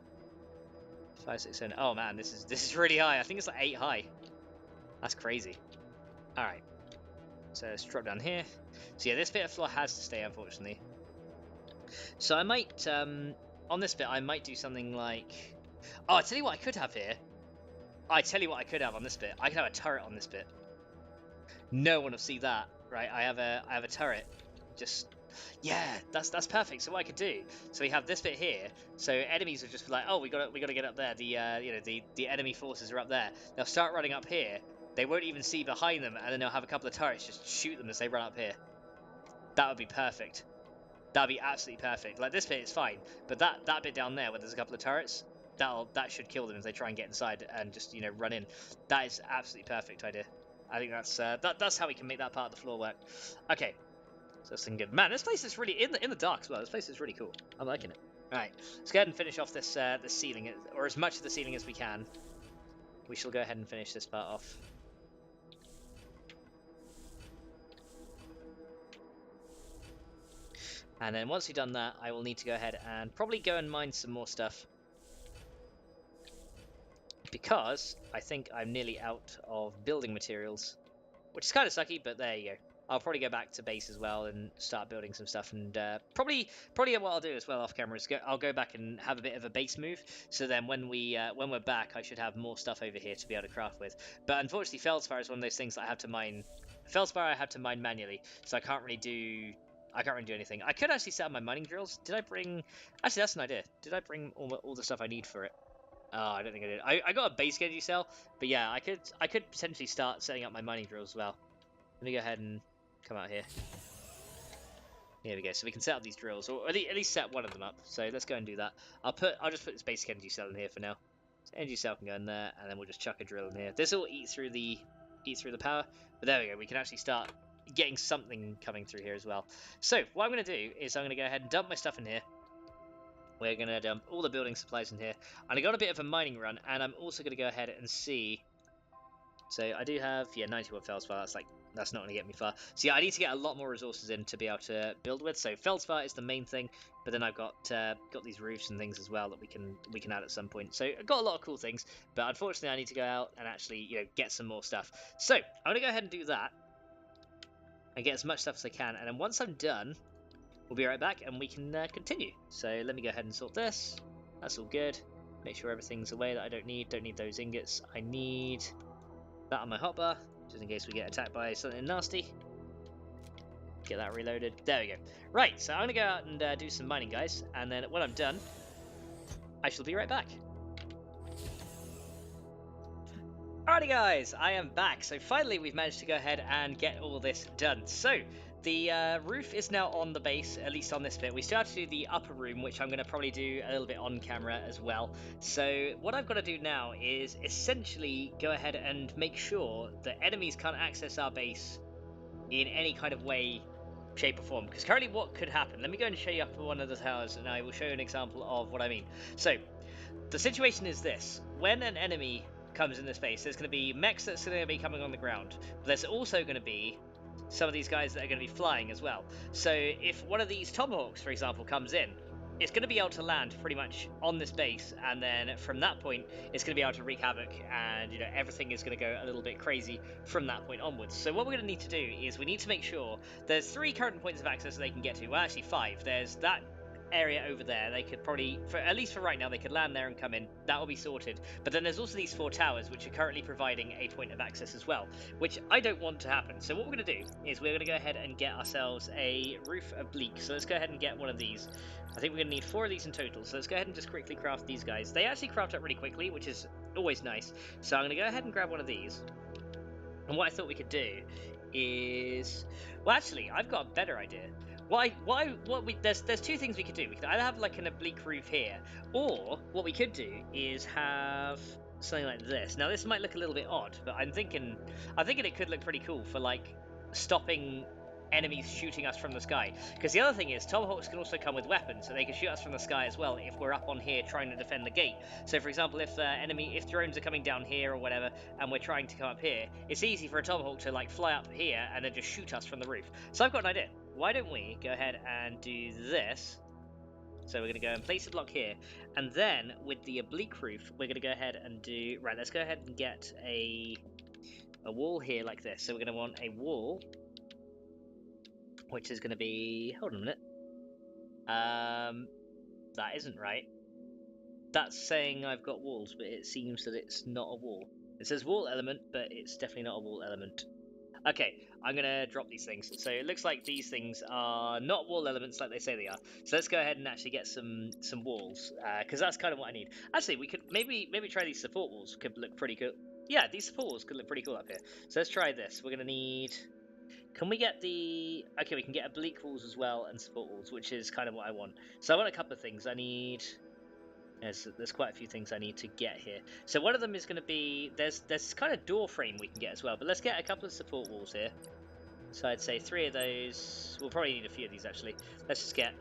5, 6, 7. Oh man, this is really high. I think it's like 8 high. That's crazy. All right. So let's drop down here. So yeah, this bit of floor has to stay, unfortunately. So I might, on this bit, I might do something like... Oh, I tell you what I could have here. I tell you what I could have on this bit. I could have a turret on this bit. No one will see that, right? I have a turret. Just, yeah, that's perfect. So what I could do, so we have this bit here. So enemies will just be like, oh, we got to get up there. The enemy forces are up there. They'll start running up here. They won't even see behind them, and then they'll have a couple of turrets just shoot them as they run up here. That would be perfect. That'd be absolutely perfect. Like, this bit is fine, but that bit down there where there's a couple of turrets, that should kill them if they try and get inside and just, you know, run in. That is absolutely perfect idea. I think that's how we can make that part of the floor work. Okay, so that's looking good. Man, this place is really in the dark as well. This place is really cool. I'm liking it. All right, let's go ahead and finish off this this ceiling, or as much of the ceiling as we can. We shall go ahead and finish this part off. And then once we've done that, I will need to go ahead and probably go and mine some more stuff. Because I think I'm nearly out of building materials. Which is kind of sucky, but there you go. I'll probably go back to base as well and start building some stuff. And probably what I'll do as well off camera is I'll go back and have a bit of a base move. So then when we're back, I should have more stuff over here to be able to craft with. But unfortunately, Feldspar is one of those things that I have to mine. Feldspar I have to mine manually, so I can't really do anything. I could actually set up my mining drills. Did I bring... Actually, that's an idea. Did I bring all the stuff I need for it? Oh, I don't think I did. I got a base energy cell, but yeah, I could potentially start setting up my mining drills as well. Let me go ahead and come out here. Here we go. So we can set up these drills, or at least set one of them up. So let's go and do that. I'll just put this basic energy cell in here for now. So energy cell can go in there, and then we'll just chuck a drill in here. This will eat through the power, but there we go. We can actually start getting something coming through here as well. So what I'm going to do is I'm going to go ahead and dump my stuff in here. We're going to dump all the building supplies in here. And I got a bit of a mining run, and I'm also going to go ahead and see. So I do have 91 feldspar. That's not going to get me far. So yeah, I need to get a lot more resources in to be able to build with. So feldspar is the main thing, but then I've got these roofs and things as well that we can add at some point. So I've got a lot of cool things, but unfortunately I need to go out and actually get some more stuff. So I'm going to go ahead and do that. And get as much stuff as I can, and then once I'm done, we'll be right back and we can continue. So let me go ahead and sort this. That's all good. Make sure everything's away that I don't need. Don't need those ingots. I need that on my hotbar, just in case we get attacked by something nasty. Get that reloaded. There we go. Right, so I'm going to go out and do some mining, guys, and then when I'm done, I shall be right back. Alrighty guys, I am back. So finally we've managed to go ahead and get all this done. So the roof is now on the base, at least on this bit. We still have to do the upper room, which I'm going to probably do a little bit on camera as well. So what I've got to do now is essentially go ahead and make sure that enemies can't access our base in any kind of way, shape or form. Because currently what could happen, let me go and show you up one of the towers and I will show you an example of what I mean. So the situation is this: when an enemy comes in this base, there's going to be mechs that's going to be coming on the ground, but there's also going to be some of these guys that are going to be flying as well. So if one of these tomahawks, for example, comes in, it's going to be able to land pretty much on this base, and then from that point, it's going to be able to wreak havoc, and everything is going to go a little bit crazy from that point onwards. So what we're going to need to do is we need to make sure there's 3 current points of access that they can get to. Well, actually 5. There's that area over there. They could probably, at least for right now, they could land there and come in. That will be sorted. But then there's also these 4 towers, which are currently providing a point of access as well, which I don't want to happen. So what we're going to do is we're going to go ahead and get ourselves a roof oblique. So let's go ahead and get one of these. I think we're going to need 4 of these in total. So let's go ahead and just quickly craft these guys. They actually craft up really quickly, which is always nice. So I'm going to go ahead and grab one of these. And what I thought we could do is, well, actually, I've got a better idea. There's 2 things we could do. We could either have like an oblique roof here, or what we could do is have something like this. Now this might look a little bit odd, but I'm thinking it could look pretty cool for like stopping enemies shooting us from the sky. Because the other thing is, tomahawks can also come with weapons, so they can shoot us from the sky as well if we're up on here trying to defend the gate. So for example, if drones are coming down here or whatever, and we're trying to come up here, it's easy for a tomahawk to like fly up here and then just shoot us from the roof. So I've got an idea. Why don't we go ahead and do this? So we're going to go and place a block here, and then with the oblique roof, we're going to go ahead and do, right, let's go ahead and get a wall here like this. So we're going to want a wall, which is going to be, hold on a minute, that isn't right. That's saying I've got walls, but it seems that it's not a wall. It says wall element, but it's definitely not a wall element. Okay, I'm going to drop these things. So it looks like these things are not wall elements like they say they are. So let's go ahead and actually get some walls, because that's kind of what I need. Actually, we could maybe try these support walls. Could look pretty cool. Yeah, these support walls could look pretty cool up here. So let's try this. We're going to need... Can we get the... Okay, we can get oblique walls as well and support walls, which is kind of what I want. So I want a couple of things. I need... There's quite a few things I need to get here. So one of them is going to be... There's this kind of door frame we can get as well. But let's get a couple of support walls here. So I'd say 3 of those. We'll probably need a few of these, actually. Let's just get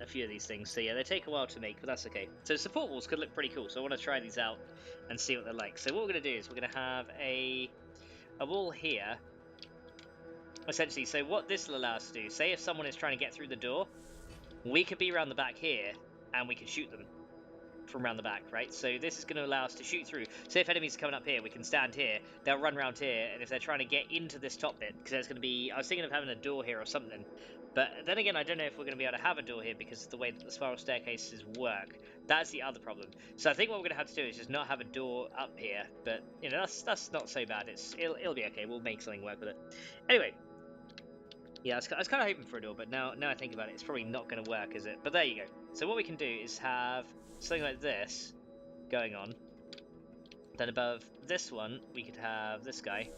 a few of these things. So yeah, they take a while to make, but that's okay. So support walls could look pretty cool. So I want to try these out and see what they're like. So what we're going to do is we're going to have a wall here. Essentially, so what this will allow us to do, say if someone is trying to get through the door, we could be around the back here, and we can shoot them from around the back, right? So this is going to allow us to shoot through. So if enemies are coming up here, we can stand here, they'll run around here, and if they're trying to get into this top bit, because there's going to be, I was thinking of having a door here or something, but then again, I don't know if we're going to be able to have a door here because of the way that the spiral staircases work. That's the other problem. So I think what we're going to have to do is just not have a door up here, but, you know, that's not so bad. It'll be okay. We'll make something work with it. Anyway. Yeah, I was kind of hoping for a door, but now I think about it, it's probably not going to work, is it? But there you go. So what we can do is have something like this going on. Then above this one, we could have this guy.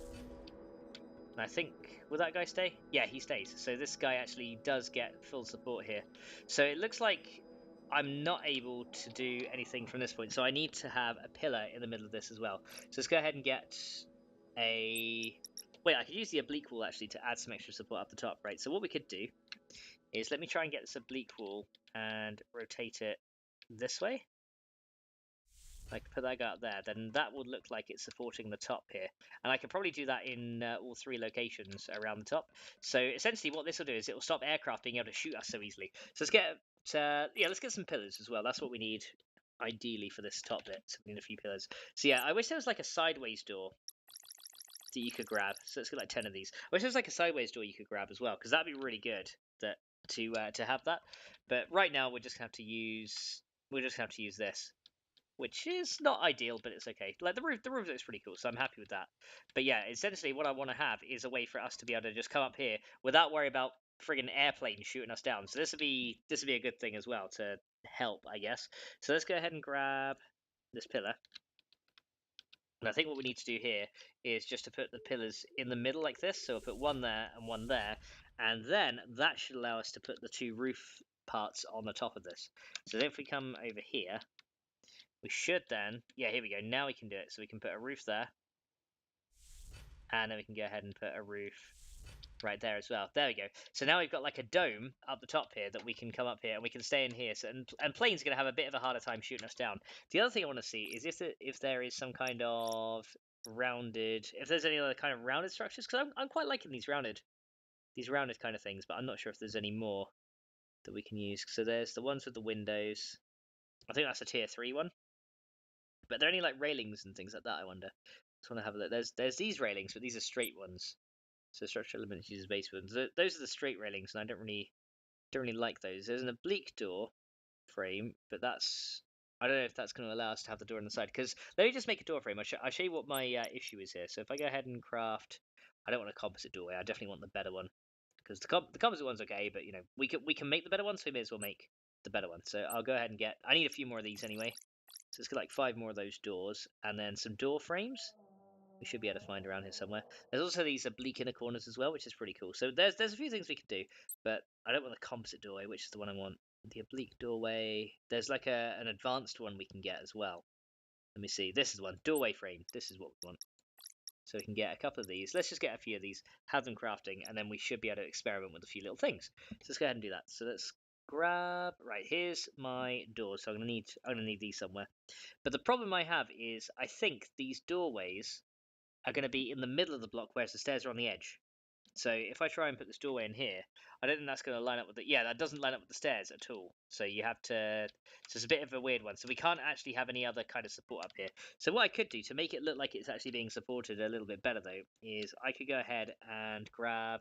And I think, will that guy stay? Yeah, he stays. So this guy actually does get full support here. So it looks like I'm not able to do anything from this point. So I need to have a pillar in the middle of this as well. So let's go ahead and get a... Wait, I could use the oblique wall actually to add some extra support up the top, right? So what we could do is let me try and get this oblique wall and rotate it this way. I could put that guy up there, then that would look like it's supporting the top here. And I could probably do that in all 3 locations around the top. So essentially what this will do is it will stop aircraft being able to shoot us so easily. So let's get, let's get some pillars as well. That's what we need ideally for this top bit. So we need a few pillars. So yeah, I wish there was like a sideways door that you could grab. So let's get like 10 of these. I wish there was like a sideways door you could grab as well, because that'd be really good to have that. But right now we're just gonna have to use this, which is not ideal, but it's okay. Like the roof looks pretty cool, so I'm happy with that. But yeah, essentially what I want to have is a way for us to be able to just come up here without worry about friggin' airplanes shooting us down. So this would be a good thing as well to help, I guess. So let's go ahead and grab this pillar. And I think what we need to do here is just to put the pillars in the middle like this. So we'll put one there and one there. And then that should allow us to put the 2 roof parts on the top of this. So then if we come over here, we should then... Yeah, here we go. Now we can do it. So we can put a roof there. And then we can go ahead and put a roof right there as well. There we go. So now we've got like a dome up the top here that we can come up here and we can stay in here. So, and planes are going to have a bit of a harder time shooting us down. The other thing I want to see is if there is some kind of rounded, if there's any other kind of rounded structures, because I'm quite liking these rounded kind of things, but I'm not sure if there's any more that we can use. So there's the ones with the windows. I think that's a tier 3 one. But they're only like railings and things like that, I wonder. Just want to have a look. There's these railings, but these are straight ones. So structural elements uses base ones. Those are the straight railings, and I don't really like those. There's an oblique door frame, but I don't know if that's going to allow us to have the door on the side. Because let me just make a door frame. I'll show you what my issue is here. So if I go ahead and craft, I don't want a composite doorway. I definitely want the better one. Because the composite one's okay, but you know we can make the better one, so we may as well make the better one. So I'll go ahead and I need a few more of these anyway. So let's get like 5 more of those doors, and then some door frames. We should be able to find around here somewhere. There's also these oblique inner corners as well, which is pretty cool. So there's a few things we could do, but I don't want the composite doorway, which is the one I want. The oblique doorway. There's like an advanced one we can get as well. Let me see. This is one. Doorway frame. This is what we want. So we can get a couple of these. Let's just get a few of these, have them crafting, and then we should be able to experiment with a few little things. So let's go ahead and do that. So let's grab. Right, here's my doors. So I'm gonna need these somewhere. But the problem I have is I think these doorways are going to be in the middle of the block, whereas the stairs are on the edge. So if I try and put this doorway in here, I don't think that's going to line up with the... Yeah, that doesn't line up with the stairs at all. So you have to... So it's a bit of a weird one. So we can't actually have any other kind of support up here. So what I could do to make it look like it's actually being supported a little bit better, though, is I could go ahead and grab...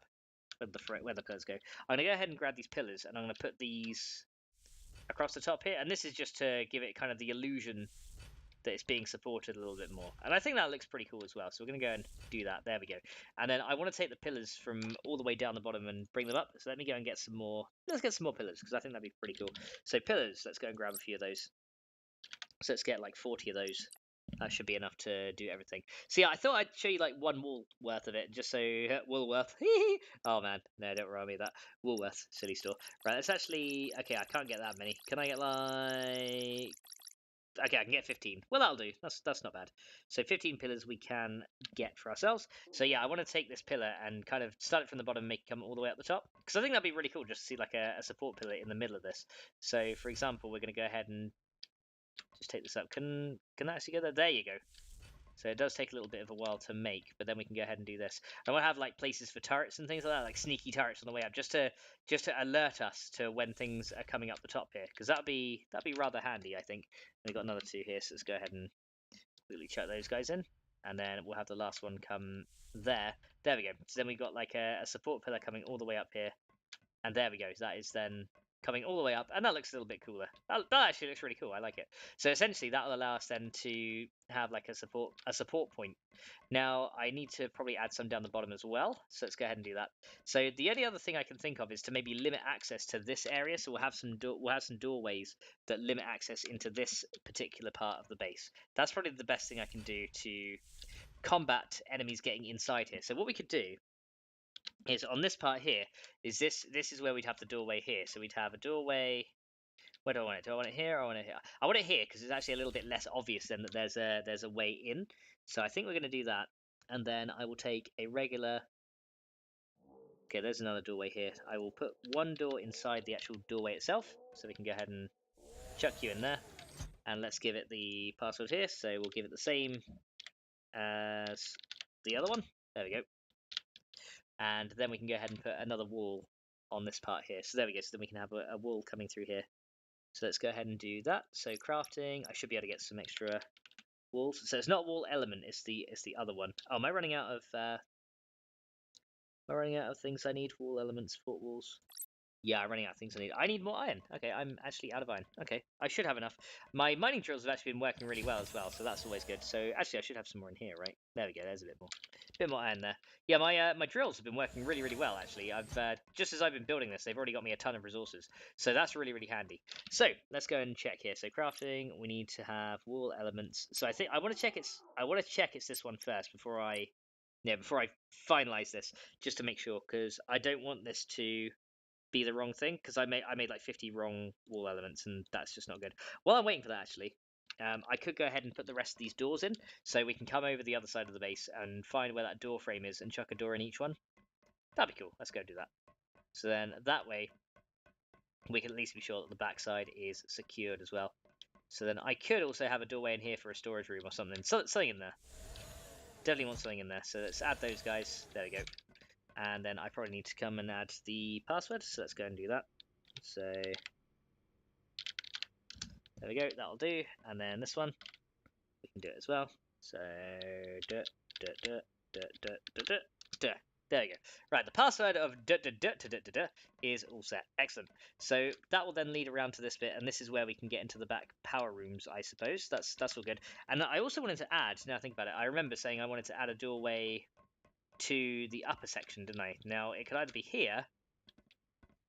Where the pillars go. I'm going to go ahead and grab these pillars, and I'm going to put these across the top here. And this is just to give it kind of the illusion that it's being supported a little bit more, and I think that looks pretty cool as well. So we're going to go and do that. There we go. And then I want to take the pillars from all the way down the bottom and bring them up. So let me go and get some more. Let's get some more pillars, because I think that'd be pretty cool. So pillars, let's go and grab a few of those. So let's get like 40 of those. That should be enough to do everything. So yeah, I thought I'd show you like one wool worth of it, just so Woolworth. Oh man, no, don't remind me of that. Woolworth, silly store. Right, let's actually. Okay, I can't get that many. Can I get like? Okay, I can get 15. Well, that'll do. That's not bad. So 15 pillars we can get for ourselves. So yeah, I want to take this pillar and kind of start it from the bottom and make it come all the way up the top. Because I think that'd be really cool just to see like a support pillar in the middle of this. So for example, we're going to go ahead and just take this up. Can that actually go there? There you go. So it does take a little bit of a while to make, but then we can go ahead and do this. I want to have like places for turrets and things like that, like sneaky turrets on the way up, just to alert us to when things are coming up the top here, because that'd be rather handy, I think. We've got another 2 here, so let's go ahead and quickly chuck those guys in, and then we'll have the last one come there. There we go. So then we've got like a support pillar coming all the way up here, and there we go. So that is then coming all the way up, and that looks a little bit cooler. That actually looks really cool. I like it. So essentially, that will allow us then to have like a support point. Now, I need to probably add some down the bottom as well. So let's go ahead and do that. So the only other thing I can think of is to maybe limit access to this area. So we'll have some doorways that limit access into this particular part of the base. That's probably the best thing I can do to combat enemies getting inside here. So what we could do is on this part here is this is where we'd have the doorway here. So we'd have a doorway. Where do I want it? Do I want it here or I want it here? I want it here because it's actually a little bit less obvious then that there's a way in. So I think we're going to do that, and then I will take a regular. Okay, there's another doorway here. I will put one door inside the actual doorway itself, so we can go ahead and chuck you in there. And let's give it the password here. So we'll give it the same as the other one. There we go. And then we can go ahead and put another wall on this part here. So there we go. So then we can have a wall coming through here. So let's go ahead and do that. So crafting, I should be able to get some extra walls. So it's not wall element, it's the other one. Oh, am I running out of things I need? Wall elements, fort walls. Yeah, I'm running out of things I need. I need more iron. Okay, I'm actually out of iron. Okay, I should have enough. My mining drills have actually been working really well as well, so that's always good. So actually, I should have some more in here, right? There we go. There's a bit more. Bit more iron there. Yeah, my drills have been working really well actually. I've just as I've been building this, they've already got me a ton of resources, so that's really handy. So let's go and check here. So crafting, we need to have wall elements. So I think I want to check it's this one first before I finalize this, just to make sure, because I don't want this to be the wrong thing, because I made like 50 wrong wall elements, and that's just not good. While I'm waiting for that, actually, I could go ahead and put the rest of these doors in, so we can come over the other side of the base and find where that door frame is and chuck a door in each one. That'd be cool. Let's go do that. So then that way we can at least be sure that the backside is secured as well. So then I could also have a doorway in here for a storage room or something. Something in there. Definitely want something in there. So let's add those guys. There we go. And then I probably need to come and add the password. So let's go and do that. So there we go, that'll do. And then this one, we can do it as well. So there we go. Right, the password of is all set. Excellent. So that will then lead around to this bit, and this is where we can get into the back power rooms, I suppose. That's all good. And I also wanted to add, now I think about it, I remember saying I wanted to add a doorway to the upper section, didn't I? Now, it could either be here,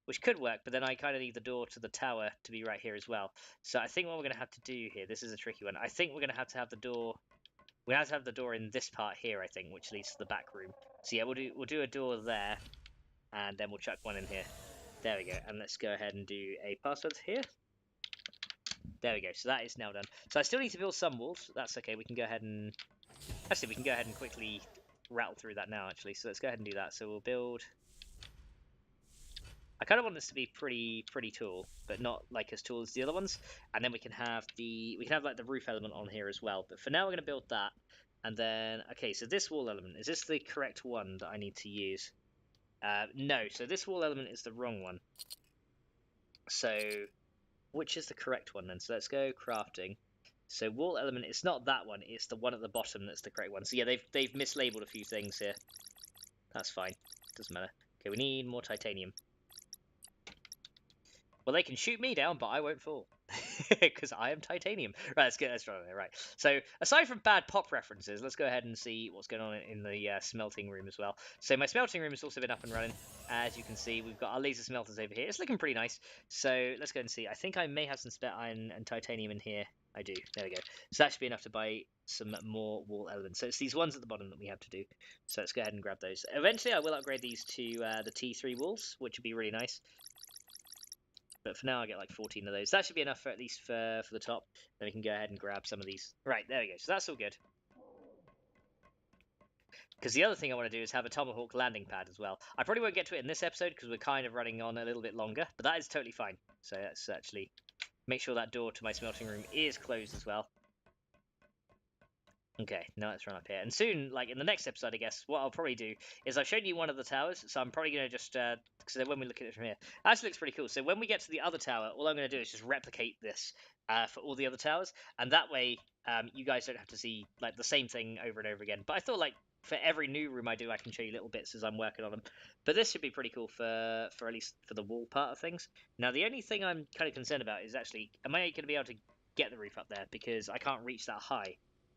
which could work, but then I kind of need the door to the tower to be right here as well. So I think what we're going to have to do here, this is a tricky one. I think we're going to have the door. We have to have the door in this part here, I think, which leads to the back room. So yeah, we'll do a door there, and then we'll chuck one in here. There we go. And let's go ahead and do a password here. There we go. So that is now done. So I still need to build some walls. That's okay. We can go ahead and actually we can go ahead and quickly rattle through that now. Actually, so let's go ahead and do that. So we'll build. I kind of want this to be pretty tall, but not like as tall as the other ones. And then we can have like the roof element on here as well. But for now, we're going to build that. And then, okay, so this wall element, is this the correct one that I need to use? No, so this wall element is the wrong one. So, which is the correct one then? So let's go crafting. So wall element, it's not that one, it's the one at the bottom that's the correct one. So yeah, they've mislabeled a few things here. That's fine, doesn't matter. Okay, we need more titanium. Well, they can shoot me down, but I won't fall. Because I am titanium. Right, let's get this right. So, aside from bad pop references, let's go ahead and see what's going on in the smelting room as well. So, my smelting room has also been up and running. As you can see, we've got our laser smelters over here. It's looking pretty nice. So, let's go and see. I think I may have some spare iron and titanium in here. I do. There we go. So, that should be enough to buy some more wall elements. So, it's these ones at the bottom that we have to do. So, let's go ahead and grab those. Eventually, I will upgrade these to the T3 walls, which would be really nice. But for now, I get like 14 of those. That should be enough for at least for the top. Then we can go ahead and grab some of these. Right, there we go. So that's all good. Because the other thing I want to do is have a tomahawk landing pad as well. I probably won't get to it in this episode because we're kind of running on a little bit longer. But that is totally fine. So let's actually make sure that door to my smelting room is closed as well. Okay, now let's run up here. And soon, like in the next episode, I guess, what I'll probably do is I've shown you one of the towers, so I'm probably going to just, because when we look at it from here, that actually looks pretty cool. So when we get to the other tower, all I'm going to do is just replicate this for all the other towers, and that way you guys don't have to see like the same thing over and over again. But I thought like for every new room I do, I can show you little bits as I'm working on them. But this should be pretty cool for at least for the wall part of things. Now the only thing I'm kind of concerned about is actually, am I going to be able to get the roof up there, because I can't reach that high.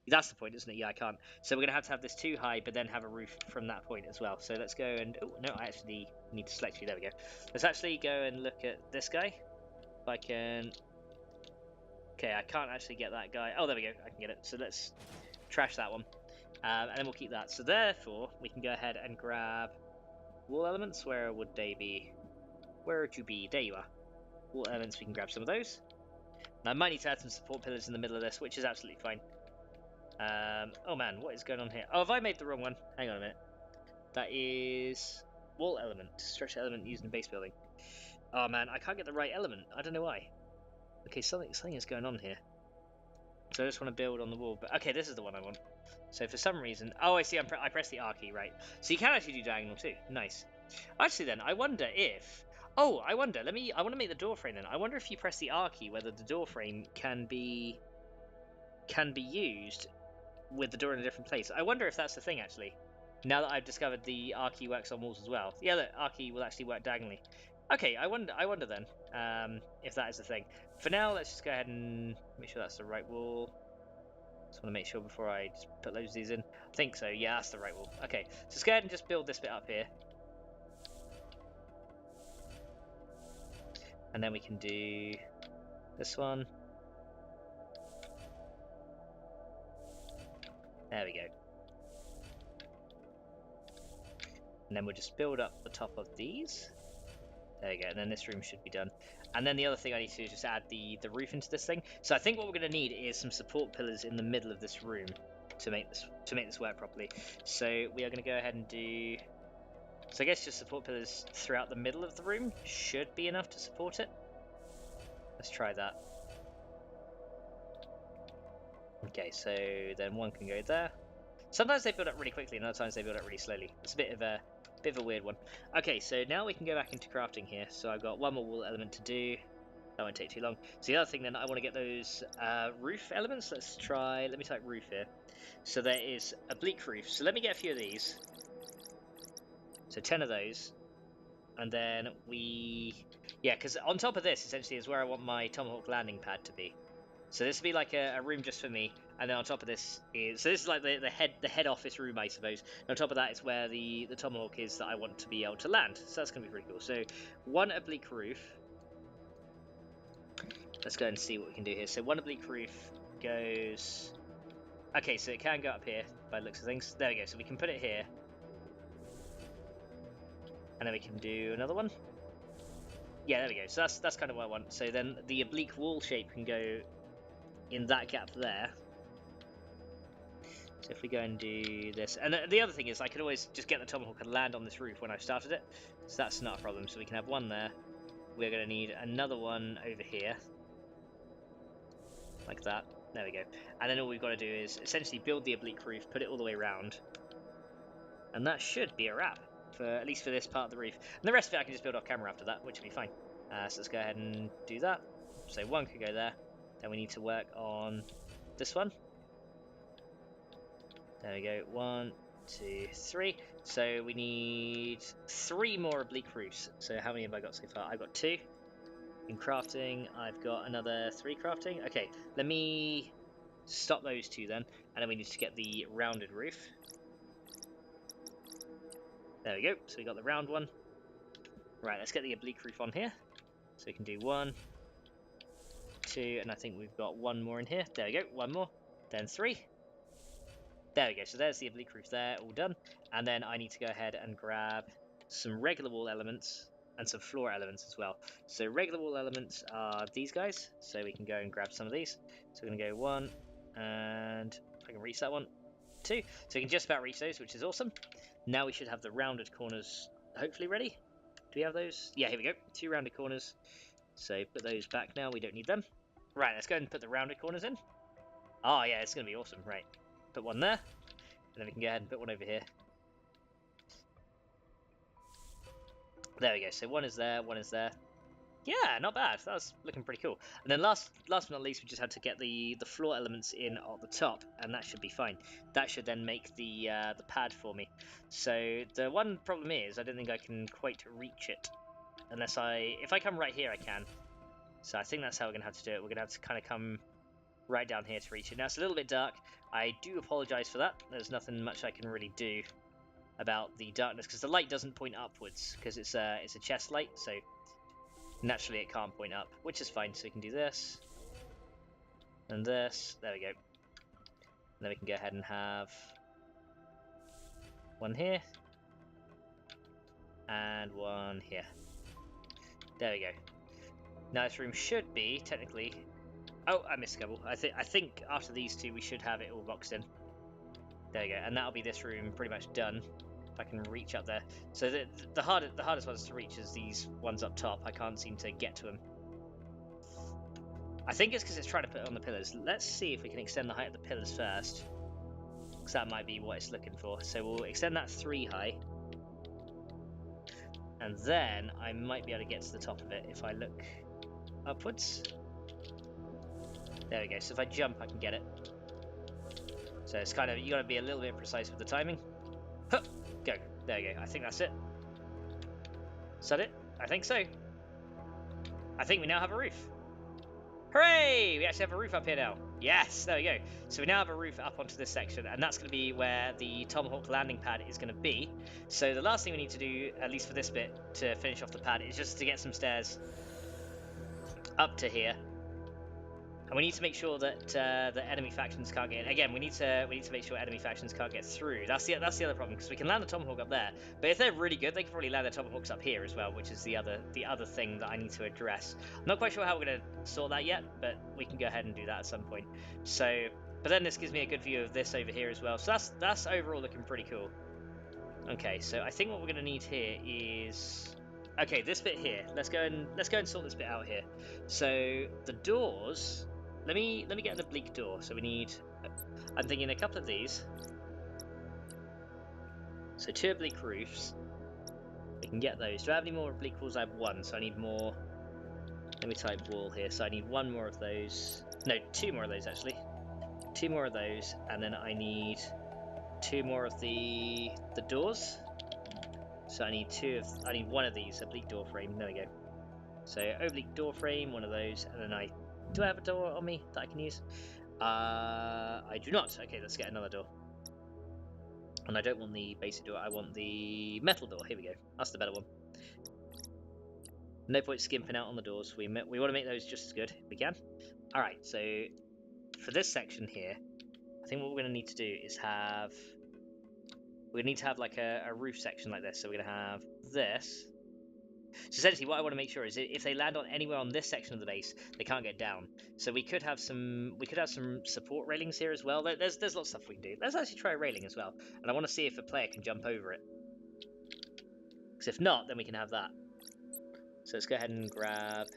That's the point, isn't it? Yeah, I can't. So we're going to have this too high, but then have a roof from that point as well. So let's go and... Oh, no, I actually need to select you. There we go. Let's actually go and look at this guy. If I can... Okay, I can't actually get that guy. Oh, there we go. I can get it. So let's trash that one. And then we'll keep that. So therefore, we can go ahead and grab wall elements. Where would they be? Where would you be? There you are. Wall elements, we can grab some of those. Now, I might need to add some support pillars in the middle of this, which is absolutely fine. Oh man, what is going on here? Oh, have I made the wrong one? Hang on a minute. That is wall element, stretch element used in base building. Oh man, I can't get the right element. I don't know why. Okay, something is going on here. So I just want to build on the wall. But okay, this is the one I want. So for some reason, oh, I see. I pressed the R key, right? So you can actually do diagonal too. Nice. Actually, then I wonder if. Oh, I wonder. I want to make the door frame then. I wonder if you press the R key, whether the door frame can be used with the door in a different place. I wonder if that's the thing, actually. Now that I've discovered the R key works on walls as well. Yeah, look, R key will actually work diagonally. Okay, I wonder then if that is the thing. For now, let's just go ahead and make sure that's the right wall. Just want to make sure before I just put loads of these in. I think so, yeah, that's the right wall. Okay, so let's go ahead and just build this bit up here. And then we can do this one. There we go. And then we'll just build up the top of these. There we go, and then this room should be done. And then the other thing I need to do is just add the roof into this thing. So I think what we're going to need is some support pillars in the middle of this room to make this work properly. So we are going to go ahead and do... So I guess just support pillars throughout the middle of the room should be enough to support it. Let's try that. Okay, so then one can go there. Sometimes they build up really quickly, and other times they build up really slowly. It's a bit of a Bit of a weird one. Okay, so now we can go back into crafting here. So I've got one more wool element to do. That won't take too long. So the other thing then, I want to get those roof elements. Let me type roof here. So there is a bleak roof. So let me get a few of these. So 10 of those. And then yeah, because on top of this, essentially, is where I want my tomahawk landing pad to be. So this will be like a room just for me, and then on top of this is, so this is like the head office room, I suppose. And on top of that is where the tomahawk is that I want to be able to land. So that's gonna be pretty cool. So one oblique roof. Let's go and see what we can do here. So one oblique roof goes. Okay, so it can go up here by the looks of things. There we go. So we can put it here, and then we can do another one. Yeah, there we go. So that's kind of what I want. So then the oblique wall shape can go in that gap there. So if we go and do this, and the other thing is I could always just get the tomahawk and land on this roof when I've started it, so that's not a problem. So we can have one there. We're going to need another one over here, like that. There we go. And then all we've got to do is essentially build the oblique roof, put it all the way around, and that should be a wrap, for at least for this part of the roof. And the rest of it I can just build off camera after that, which will be fine. So let's go ahead and do that. So one could go there. Then we need to work on this one. There we go. 1, 2, 3. So we need 3 more oblique roofs. So how many have I got so far? I've got 2. In crafting, I've got another 3 crafting. Okay, let me stop those 2 then. And then we need to get the rounded roof. There we go. So we got the round one. Right, let's get the oblique roof on here. So we can do 1, 2, and I think we've got 1 more in here. There we go, 1 more, then 3. There we go, so there's the oblique roof there, all done. And then I need to go ahead and grab some regular wall elements and some floor elements as well. So regular wall elements are these guys, so we can go and grab some of these. So we're going to go 1, and if I can reach that one, 2. So we can just about reach those, which is awesome. Now we should have the rounded corners hopefully ready. Do we have those? Yeah, here we go, 2 rounded corners. So put those back now, we don't need them. Right, let's go ahead and put the rounded corners in. Oh yeah, it's going to be awesome. Right, put one there, and then we can go ahead and put one over here. There we go, so 1 is there, 1 is there. Yeah, not bad, that was looking pretty cool. And then last but not least, we just had to get the floor elements in at the top, and that should be fine. That should then make the pad for me. So the one problem is, I don't think I can quite reach it. Unless if I come right here, I can. So I think that's how we're going to have to do it. We're going to have to kind of come right down here to reach it. Now, it's a little bit dark. I do apologise for that. There's nothing much I can really do about the darkness, because the light doesn't point upwards, because it's a chest light, so naturally it can't point up, which is fine. So we can do this, and this. There we go. And then we can go ahead and have one here, and one here. There we go. Now this room should be, technically... Oh, I missed a couple. I think after these 2 we should have it all boxed in. There we go, and that'll be this room pretty much done. If I can reach up there. So the hardest ones to reach is these ones up top. I can't seem to get to them. I think it's because it's trying to put it on the pillars. Let's see if we can extend the height of the pillars first, because that might be what it's looking for. So we'll extend that 3 high. And then I might be able to get to the top of it if I look upwards. There we go. So if I jump, I can get it. So it's kind of, you got to be a little bit precise with the timing. Huh, go. There we go. I think that's it. Is that it? I think so. I think we now have a roof. Hooray! We actually have a roof up here now. Yes, there we go. So we now have a roof up onto this section, and that's going to be where the tomahawk landing pad is going to be. So the last thing we need to do, at least for this bit, to finish off the pad, is just to get some stairs up to here. And we need to make sure that the enemy factions can't get in. Again, we need to make sure enemy factions can't get through. That's the other problem, because we can land the tomahawk up there, but if they're really good, they can probably land their tomahawks up here as well, which is the other thing that I need to address. I'm not quite sure how we're going to sort that yet, but we can go ahead and do that at some point. So, but then this gives me a good view of this over here as well. So that's overall looking pretty cool. Okay, so I think what we're going to need here is, okay, this bit here. Let's go and sort this bit out here. So the doors. Let me get an oblique door. So we need, I'm thinking a couple of these. So 2 oblique roofs, We can get those. Do I have any more oblique walls? I have one, so I need more. Let me type wall here. So I need one more of those. No, two more of those actually. Two more of those, and then I need two more of the doors. So I need one of these oblique door frame. There we go. So oblique door frame, one of those, and then do I have a door on me that I can use? I do not. Okay, let's get another door. And I don't want the basic door. I want the metal door. Here we go. That's the better one. No point skimping out on the doors. We want to make those just as good if we can. All right. So for this section here, I think what we're going to need to do is we need to have like a roof section like this. So we're going to have this. So essentially what I want to make sure is if they land on anywhere on this section of the base, they can't get down. So we could have some support railings here as well. There's lots of stuff we can do. Let's actually try a railing as well. And I want to see if a player can jump over it. Because if not, then we can have that. So let's go ahead and grab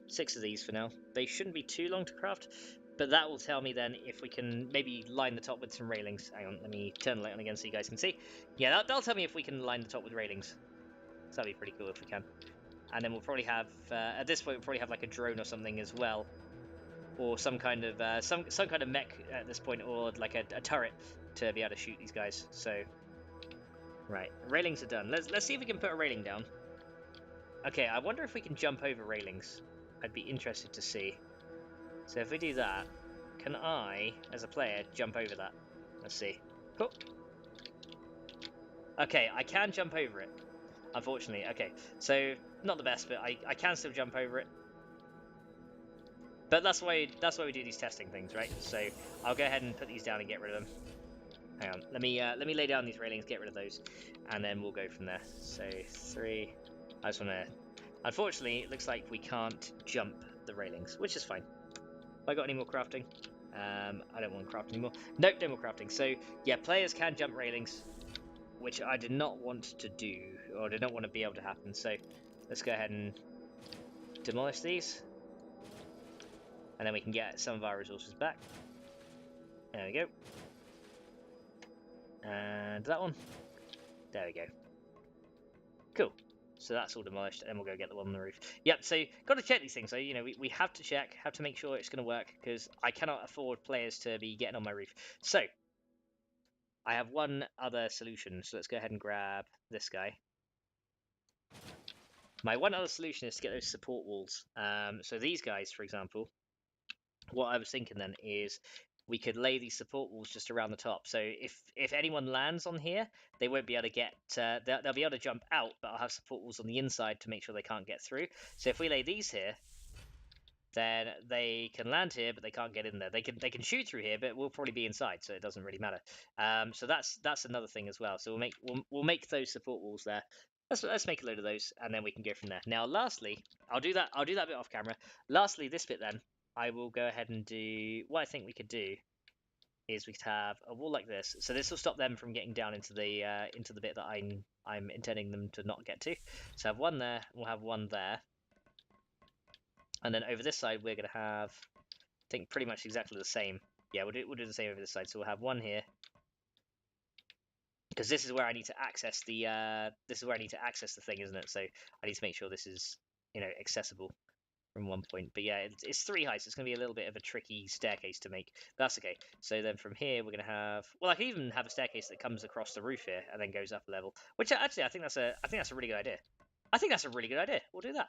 6 of these for now. They shouldn't be too long to craft, but that will tell me then if we can maybe line the top with some railings. Hang on, let me turn the light on again so you guys can see. Yeah, that'll tell me if we can line the top with railings. So that'd be pretty cool if we can. And then we'll probably have, at this point, we'll probably have like a drone or something as well. Or some kind of some kind of mech at this point, or like a turret to be able to shoot these guys. So, right, railings are done. Let's see if we can put a railing down. Okay, I wonder if we can jump over railings. I'd be interested to see. So if we do that, can I, as a player, jump over that? Let's see. Cool. Okay, I can jump over it. Unfortunately, okay. So not the best, but I can still jump over it. But that's why we do these testing things, right? So I'll go ahead and put these down and get rid of them. Hang on, let me lay down these railings, get rid of those, and then we'll go from there. So 3. I just want to. Unfortunately, it looks like we can't jump the railings, which is fine. Have I got any more crafting? I don't want to craft anymore. Nope, no more crafting. So yeah, players can jump railings, which I did not want to do, or did not want to be able to happen. So let's go ahead and demolish these, and then we can get some of our resources back. There we go. And that one. There we go. Cool. So that's all demolished, and we'll go get the one on the roof. Yep, so got to check these things. So, you know, we have to check, have to make sure it's going to work, because I cannot afford players to be getting on my roof. So, I have one other solution. So let's go ahead and grab this guy. My one other solution is to get those support walls. So these guys, for example, what I was thinking then is we could lay these support walls just around the top. So if anyone lands on here, they won't be able to get, they'll be able to jump out, but I'll have support walls on the inside to make sure they can't get through. So if we lay these here, then they can land here, but they can't get in there. They can shoot through here, but we'll probably be inside, so it doesn't really matter. So that's another thing as well. So we'll make those support walls there. Let's make a load of those, and then we can go from there. Now, lastly, I'll do that bit off camera. Lastly, this bit then, I will go ahead and do what I think we could do is we could have a wall like this. So this will stop them from getting down into the bit that I'm intending them to not get to. So I have one there. We'll have one there. And then over this side, we're going to have, I think, pretty much exactly the same. Yeah, we'll do the same over this side. So we'll have one here, because this is where I need to access the thing, isn't it? So I need to make sure this is, you know, accessible from one point. But yeah, it's 3 heights. It's going to be a little bit of a tricky staircase to make. But that's okay. So then from here, we're going to have, well, I can even have a staircase that comes across the roof here and then goes up a level. Which actually, I think that's a really good idea. I think that's a really good idea. We'll do that.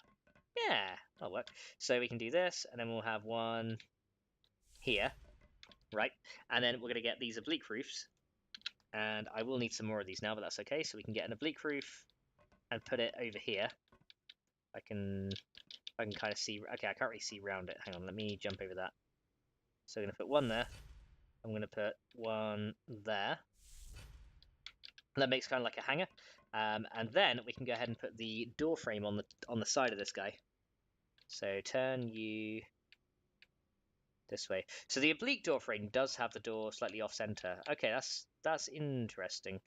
Yeah, that'll work. So we can do this, and then we'll have one here, right? And then we're going to get these oblique roofs, and I will need some more of these now, but that's okay. So we can get an oblique roof and put it over here. I can kind of see. Okay, I can't really see around it. Hang on, let me jump over that. So I'm going to put one there. I'm going to put one there. That makes kind of like a hanger. And then we can go ahead and put the door frame on the side of this guy. So turn you this way. So the oblique door frame does have the door slightly off center. Okay, that's interesting.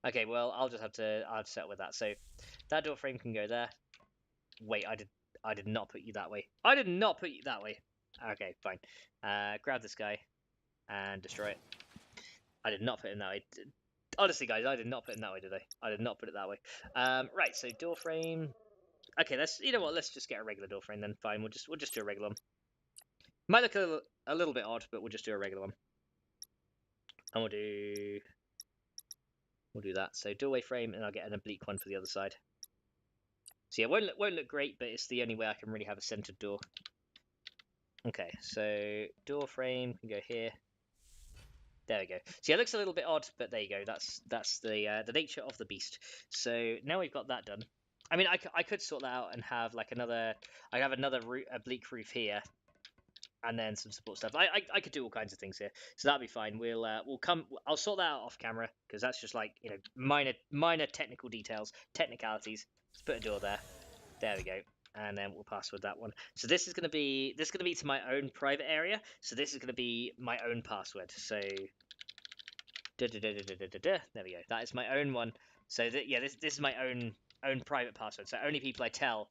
Okay, well I'll have to settle with that. So that door frame can go there. Wait, I did not put you that way. I did not put you that way. Okay, fine. Grab this guy and destroy it. I did not put him that way. Honestly, guys, I did not put it that way, did I? I did not put it that way. Right, so door frame. Okay, you know what? Let's just get a regular door frame then. Fine, we'll just do a regular one. Might look a little bit odd, but we'll just do a regular one. And we'll do that. So doorway frame, and I'll get an oblique one for the other side. So yeah, won't look great, but it's the only way I can really have a centered door. Okay, so door frame can go here. There we go. So yeah, it looks a little bit odd, but there you go. That's the nature of the beast. So now we've got that done. I mean, I could sort that out and have like another. I have another oblique roof here, and then some support stuff. I could do all kinds of things here, so that'll be fine. We'll come. I'll sort that out off camera because that's just like, you know, minor technical details, technicalities. Let's put a door there. There we go. And then we'll password that one. So this is going to be to my own private area. So this is going to be my own password. So there we go. That is my own one. So yeah, this is my own private password. So only people I tell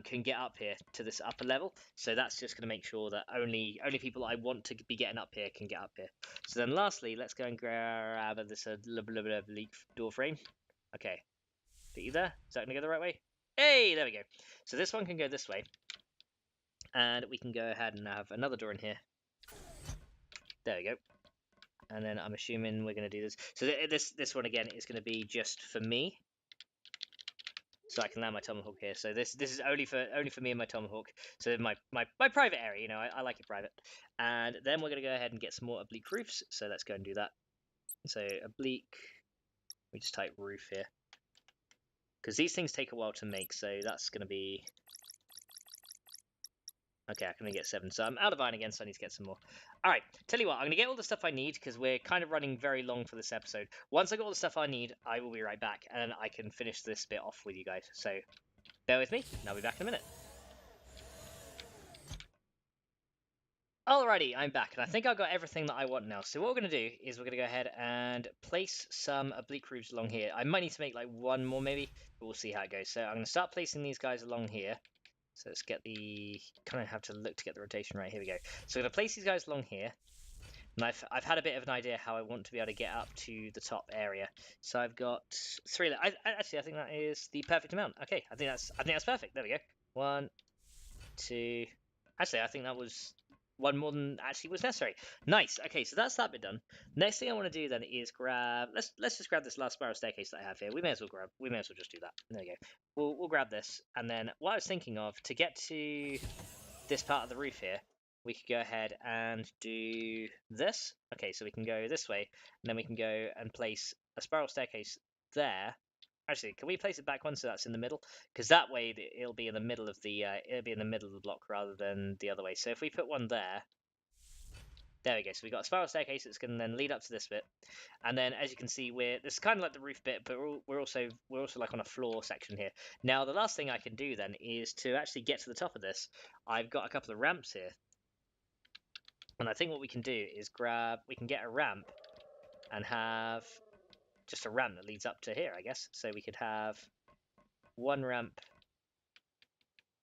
can get up here to this upper level. So that's just going to make sure that only people I want to be getting up here can get up here. So then lastly, let's go and grab this leak door frame. Okay, are you there? Is that going to go the right way? Hey, there we go. So this one can go this way, and we can go ahead and have another door in here. There we go. And then I'm assuming we're going to do this. So this one again is going to be just for me, so I can land my tomahawk here. So this is only for me and my tomahawk. So my private area, you know, I like it private. And then we're going to go ahead and get some more oblique roofs. So let's go and do that. So oblique, we just type roof here, because these things take a while to make. So that's going to be. Okay, I can only get 7, so I'm out of iron again, so I need to get some more. Alright, tell you what, I'm going to get all the stuff I need, because we're kind of running very long for this episode. Once I got all the stuff I need, I will be right back, and I can finish this bit off with you guys. So, bear with me, and I'll be back in a minute. Alrighty, I'm back, and I think I've got everything that I want now. So what we're going to do is we're going to go ahead and place some oblique roofs along here. I might need to make like one more maybe, but we'll see how it goes. So I'm going to start placing these guys along here. So let's get kind of have to look to get the rotation right. Here we go. So I'm going to place these guys along here. And I've had a bit of an idea how I want to be able to get up to the top area. So I've got 3. Actually, I think that is the perfect amount. Okay, I think that's perfect. There we go. 1, 2. Actually, I think that was one more than actually was necessary. Nice. Okay, so that's that bit done. Next thing I want to do then is grab. Let's just grab this last spiral staircase that I have here. We may as well just do that. There we go. We'll grab this, and then what I was thinking of, to get to this part of the roof here, we could go ahead and do this. Okay, so we can go this way, and then we can go and place a spiral staircase there. Actually, can we place it back one so that's in the middle? Because that way it'll be in the middle of the block rather than the other way. So if we put one there, there we go. So we've got a spiral staircase that's going to then lead up to this bit, and then as you can see, this is kind of like the roof bit, but we're also like on a floor section here. Now the last thing I can do then is to actually get to the top of this. I've got a couple of ramps here, and I think what we can do is we can get a ramp and have just a ramp that leads up to here, I guess. So we could have one ramp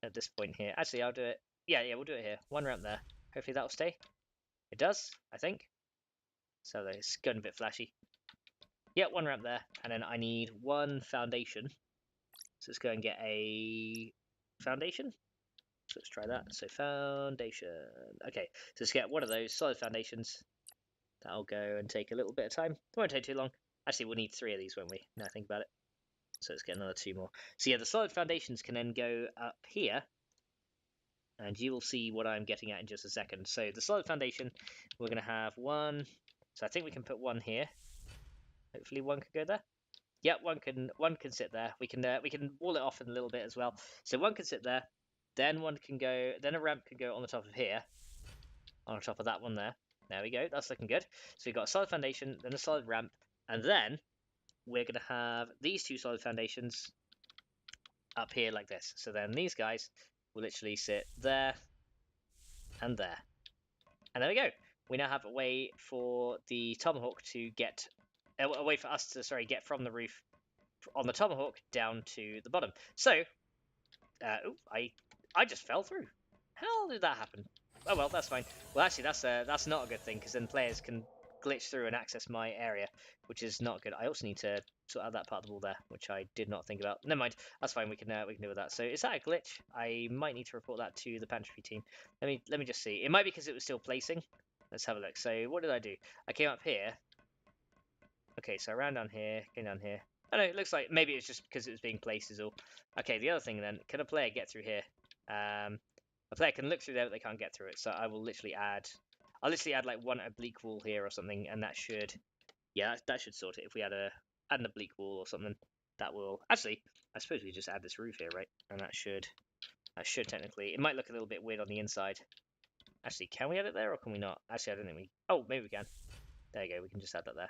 at this point here. Actually, I'll do it. Yeah, we'll do it here. One ramp there. Hopefully that'll stay. It does, I think. So it's going a bit flashy. Yeah, one ramp there. And then I need one foundation. So let's go and get a foundation. So let's try that. So foundation. Okay, so let's get one of those solid foundations. That'll go and take a little bit of time. It won't take too long. Actually, we'll need 3 of these, won't we? Now I think about it. So let's get another 2 more. So yeah, the solid foundations can then go up here, and you will see what I'm getting at in just a second. So the solid foundation, we're going to have 1. So I think we can put 1 here. Hopefully 1 could go there. Yeah, one can sit there. We can wall it off in a little bit as well. So 1 can sit there. Then 1 can go. Then a ramp can go on the top of here. On top of that one there. There we go. That's looking good. So we've got a solid foundation, then a solid ramp, and then we're going to have these 2 solid foundations up here like this. So then these guys will literally sit there and there. And there we go. We now have a way for the tomahawk to get, a way for us to, get from the roof on the tomahawk down to the bottom. So, I just fell through. How did that happen? Oh well, that's fine. Well, actually, that's not a good thing, because then players can glitch through and access my area, which is not good. I also need to sort out that part of the wall there, which I did not think about. Never mind, that's fine. We can deal with that. So is that a glitch? I might need to report that to the Pantropy team. Let me just see. It might be because it was still placing. Let's have a look. So what did I do? I came up here. Okay, so I ran down here, came down here. Oh no, it looks like maybe it's just because it was being placed is all. Okay, the other thing then, can a player get through here? A player can look through there, but they can't get through it. So I will literally add, I'll literally add like one oblique wall here or something, and that should, yeah, that should sort it. If we add an oblique wall or something, that will actually, I suppose we just add this roof here, right? And that should technically, it might look a little bit weird on the inside. Actually, can we add it there or can we not? Actually, I don't think we. Oh, maybe we can. There you go. We can just add that there.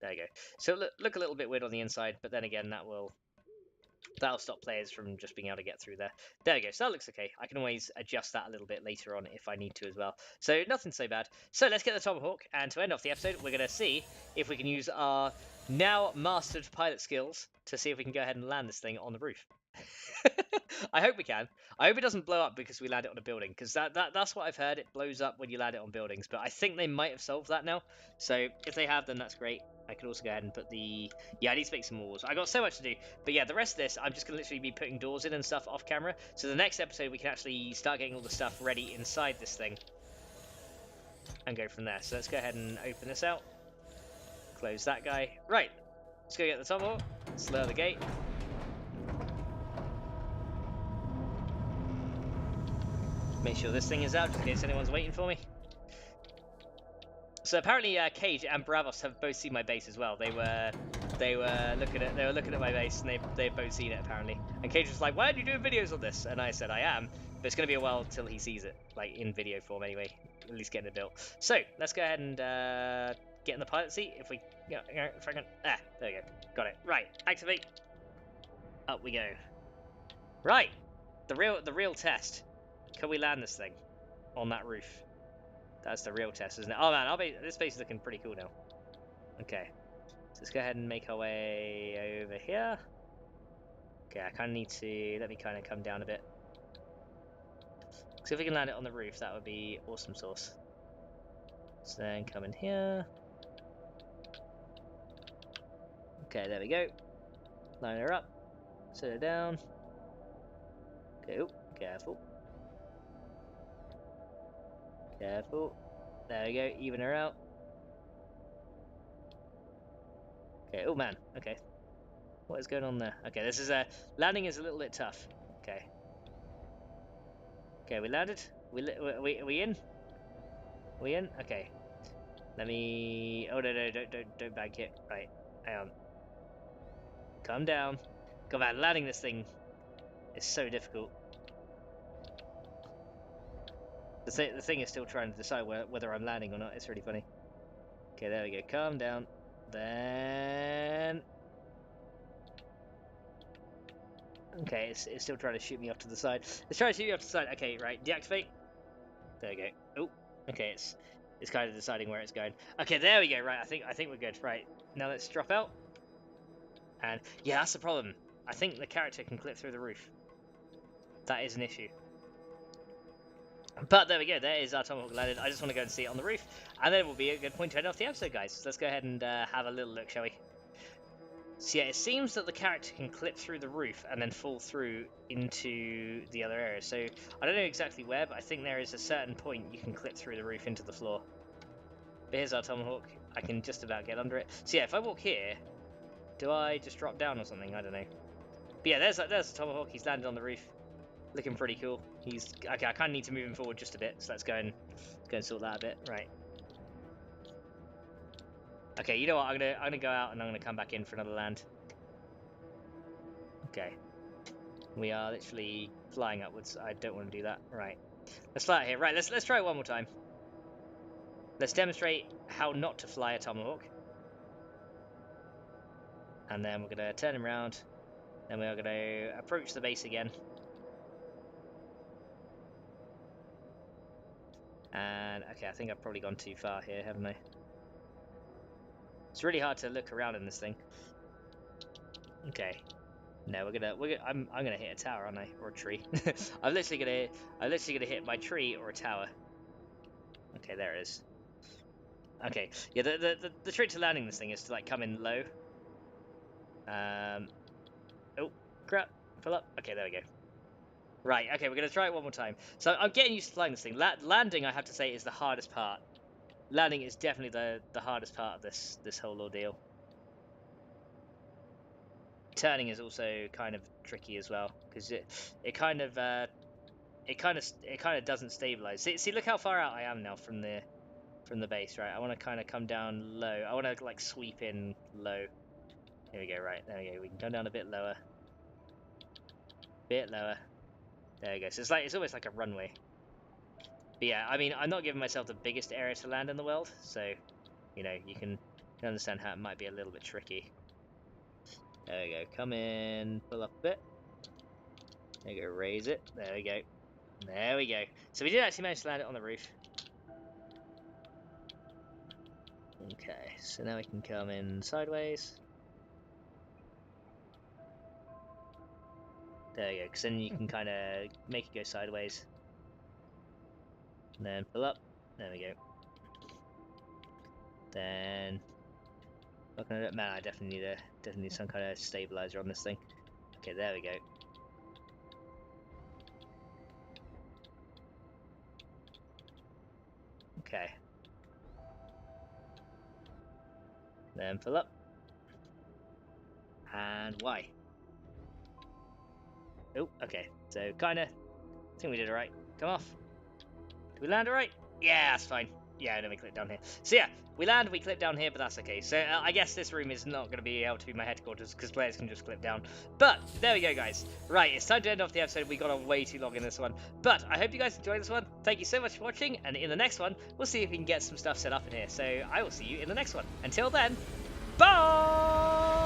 There you go. So look a little bit weird on the inside, but then again, that'll stop players from just being able to get through there. There we go. So that looks okay. I can always adjust that a little bit later on if I need to as well. So nothing so bad. So let's get the tomahawk, and to end off the episode, we're going to see if we can use our now mastered pilot skills to see if we can go ahead and land this thing on the roof. I hope we can. I hope it doesn't blow up because we land it on a building, because that's what I've heard. It blows up when you land it on buildings, but I think they might have solved that now. So if they have, then that's great. I could also go ahead and put the... Yeah, I need to make some walls. I got so much to do. But yeah, the rest of this, I'm just going to literally be putting doors in and stuff off camera. So the next episode, we can actually start getting all the stuff ready inside this thing. And go from there. So let's go ahead and open this out. Close that guy. Right. Let's go get the tomahawk. Slur the gate. Make sure this thing is out, just in case anyone's waiting for me. So apparently, Cage and Bravos have both seen my base as well. They were looking at my base, and they've both seen it apparently. And Cage was like, "Why aren't you doing videos on this?" And I said, "I am, but it's going to be a while till he sees it, like in video form anyway. At least getting it built." So let's go ahead and get in the pilot seat. If I can, there we go, got it. Right, activate. Up we go. Right, the real test. Can we land this thing on that roof? That's the real test, isn't it? Oh man, this base is looking pretty cool now. Okay, so let's go ahead and make our way over here. Okay, I kind of need to, let me kind of come down a bit. So if we can land it on the roof, that would be awesome sauce. So then come in here. Okay, there we go. Line her up. Set her down. Okay, oh, careful. Careful. There we go, even her out. Okay, oh man, okay. What is going on there? Okay, this is landing is a little bit tough. Okay. Okay, we landed. Are we in? Are we in? Okay. Let me... Oh no, don't bank it. Right, hang on. Calm down. God man, landing this thing is so difficult. The thing is still trying to decide whether I'm landing or not. It's really funny. Okay, there we go. Calm down. Then... Okay, it's still trying to shoot me off to the side. It's trying to shoot me off to the side. Okay, right. Deactivate. There we go. Oh, okay. It's kind of deciding where it's going. Okay, there we go. Right. I think we're good. Right. Now let's drop out. And yeah, that's the problem. I think the character can clip through the roof. That is an issue. But there we go, there is our tomahawk landed. I just want to go and see it on the roof, and then it will be a good point to end off the episode, guys. So let's go ahead and have a little look, shall we? So yeah, it seems that the character can clip through the roof and then fall through into the other area. So I don't know exactly where, but I think there is a certain point you can clip through the roof into the floor. But here's our tomahawk. I can just about get under it. So yeah, if I walk here, do I just drop down or something? I don't know. But yeah, there's the tomahawk. He's landed on the roof. Looking pretty cool. He's okay. I kind of need to move him forward just a bit, so let's go and sort that a bit. Right. Okay, you know what? I'm gonna go out and I'm gonna come back in for another land. Okay. We are literally flying upwards. I don't want to do that. Right. Let's fly out here. Right. Let's try it one more time. Let's demonstrate how not to fly a tomahawk. And then we're gonna turn him around. Then we are gonna approach the base again. And okay, I think I've probably gone too far here, haven't I? It's really hard to look around in this thing. Okay. No, I'm gonna hit a tower, aren't I? Or a tree. I'm literally gonna hit my tree or a tower. Okay, there it is. Okay. Yeah, the trick to landing this thing is to like come in low. Oh, crap. Pull up. Okay, there we go. Right, okay, we're going to try it one more time. So I'm getting used to flying this thing. Landing, I have to say, is the hardest part. Landing is definitely the hardest part of this whole ordeal. Turning is also kind of tricky as well, because it kind of doesn't stabilize. See, look how far out I am now from the base, right? I want to kind of come down low. I want to like sweep in low. Here we go, right, there we go. We can come down a bit lower. Bit lower. There we go. So it's almost like a runway. But yeah, I mean, I'm not giving myself the biggest area to land in the world, so you know, you can understand how it might be a little bit tricky. There we go. Come in, pull up a bit. There we go. Raise it. There we go. There we go. So we did actually manage to land it on the roof. Okay, so now we can come in sideways. There we go, because then you can kind of make it go sideways. And then pull up. There we go. Then looking at it, man, I definitely need some kind of stabilizer on this thing. Okay, there we go. Okay. Then pull up. And Y. Oh, okay. So kinda, I think we did it right. Come off. Did we land it right? Yeah, that's fine. Yeah, and then we clip down here. So yeah, we land, we clip down here, but that's okay. So I guess this room is not going to be able to be my headquarters because players can just clip down. But there we go, guys. Right, it's time to end off the episode. We got on way too long in this one. But I hope you guys enjoyed this one. Thank you so much for watching. And in the next one, we'll see if we can get some stuff set up in here. So I will see you in the next one. Until then, bye!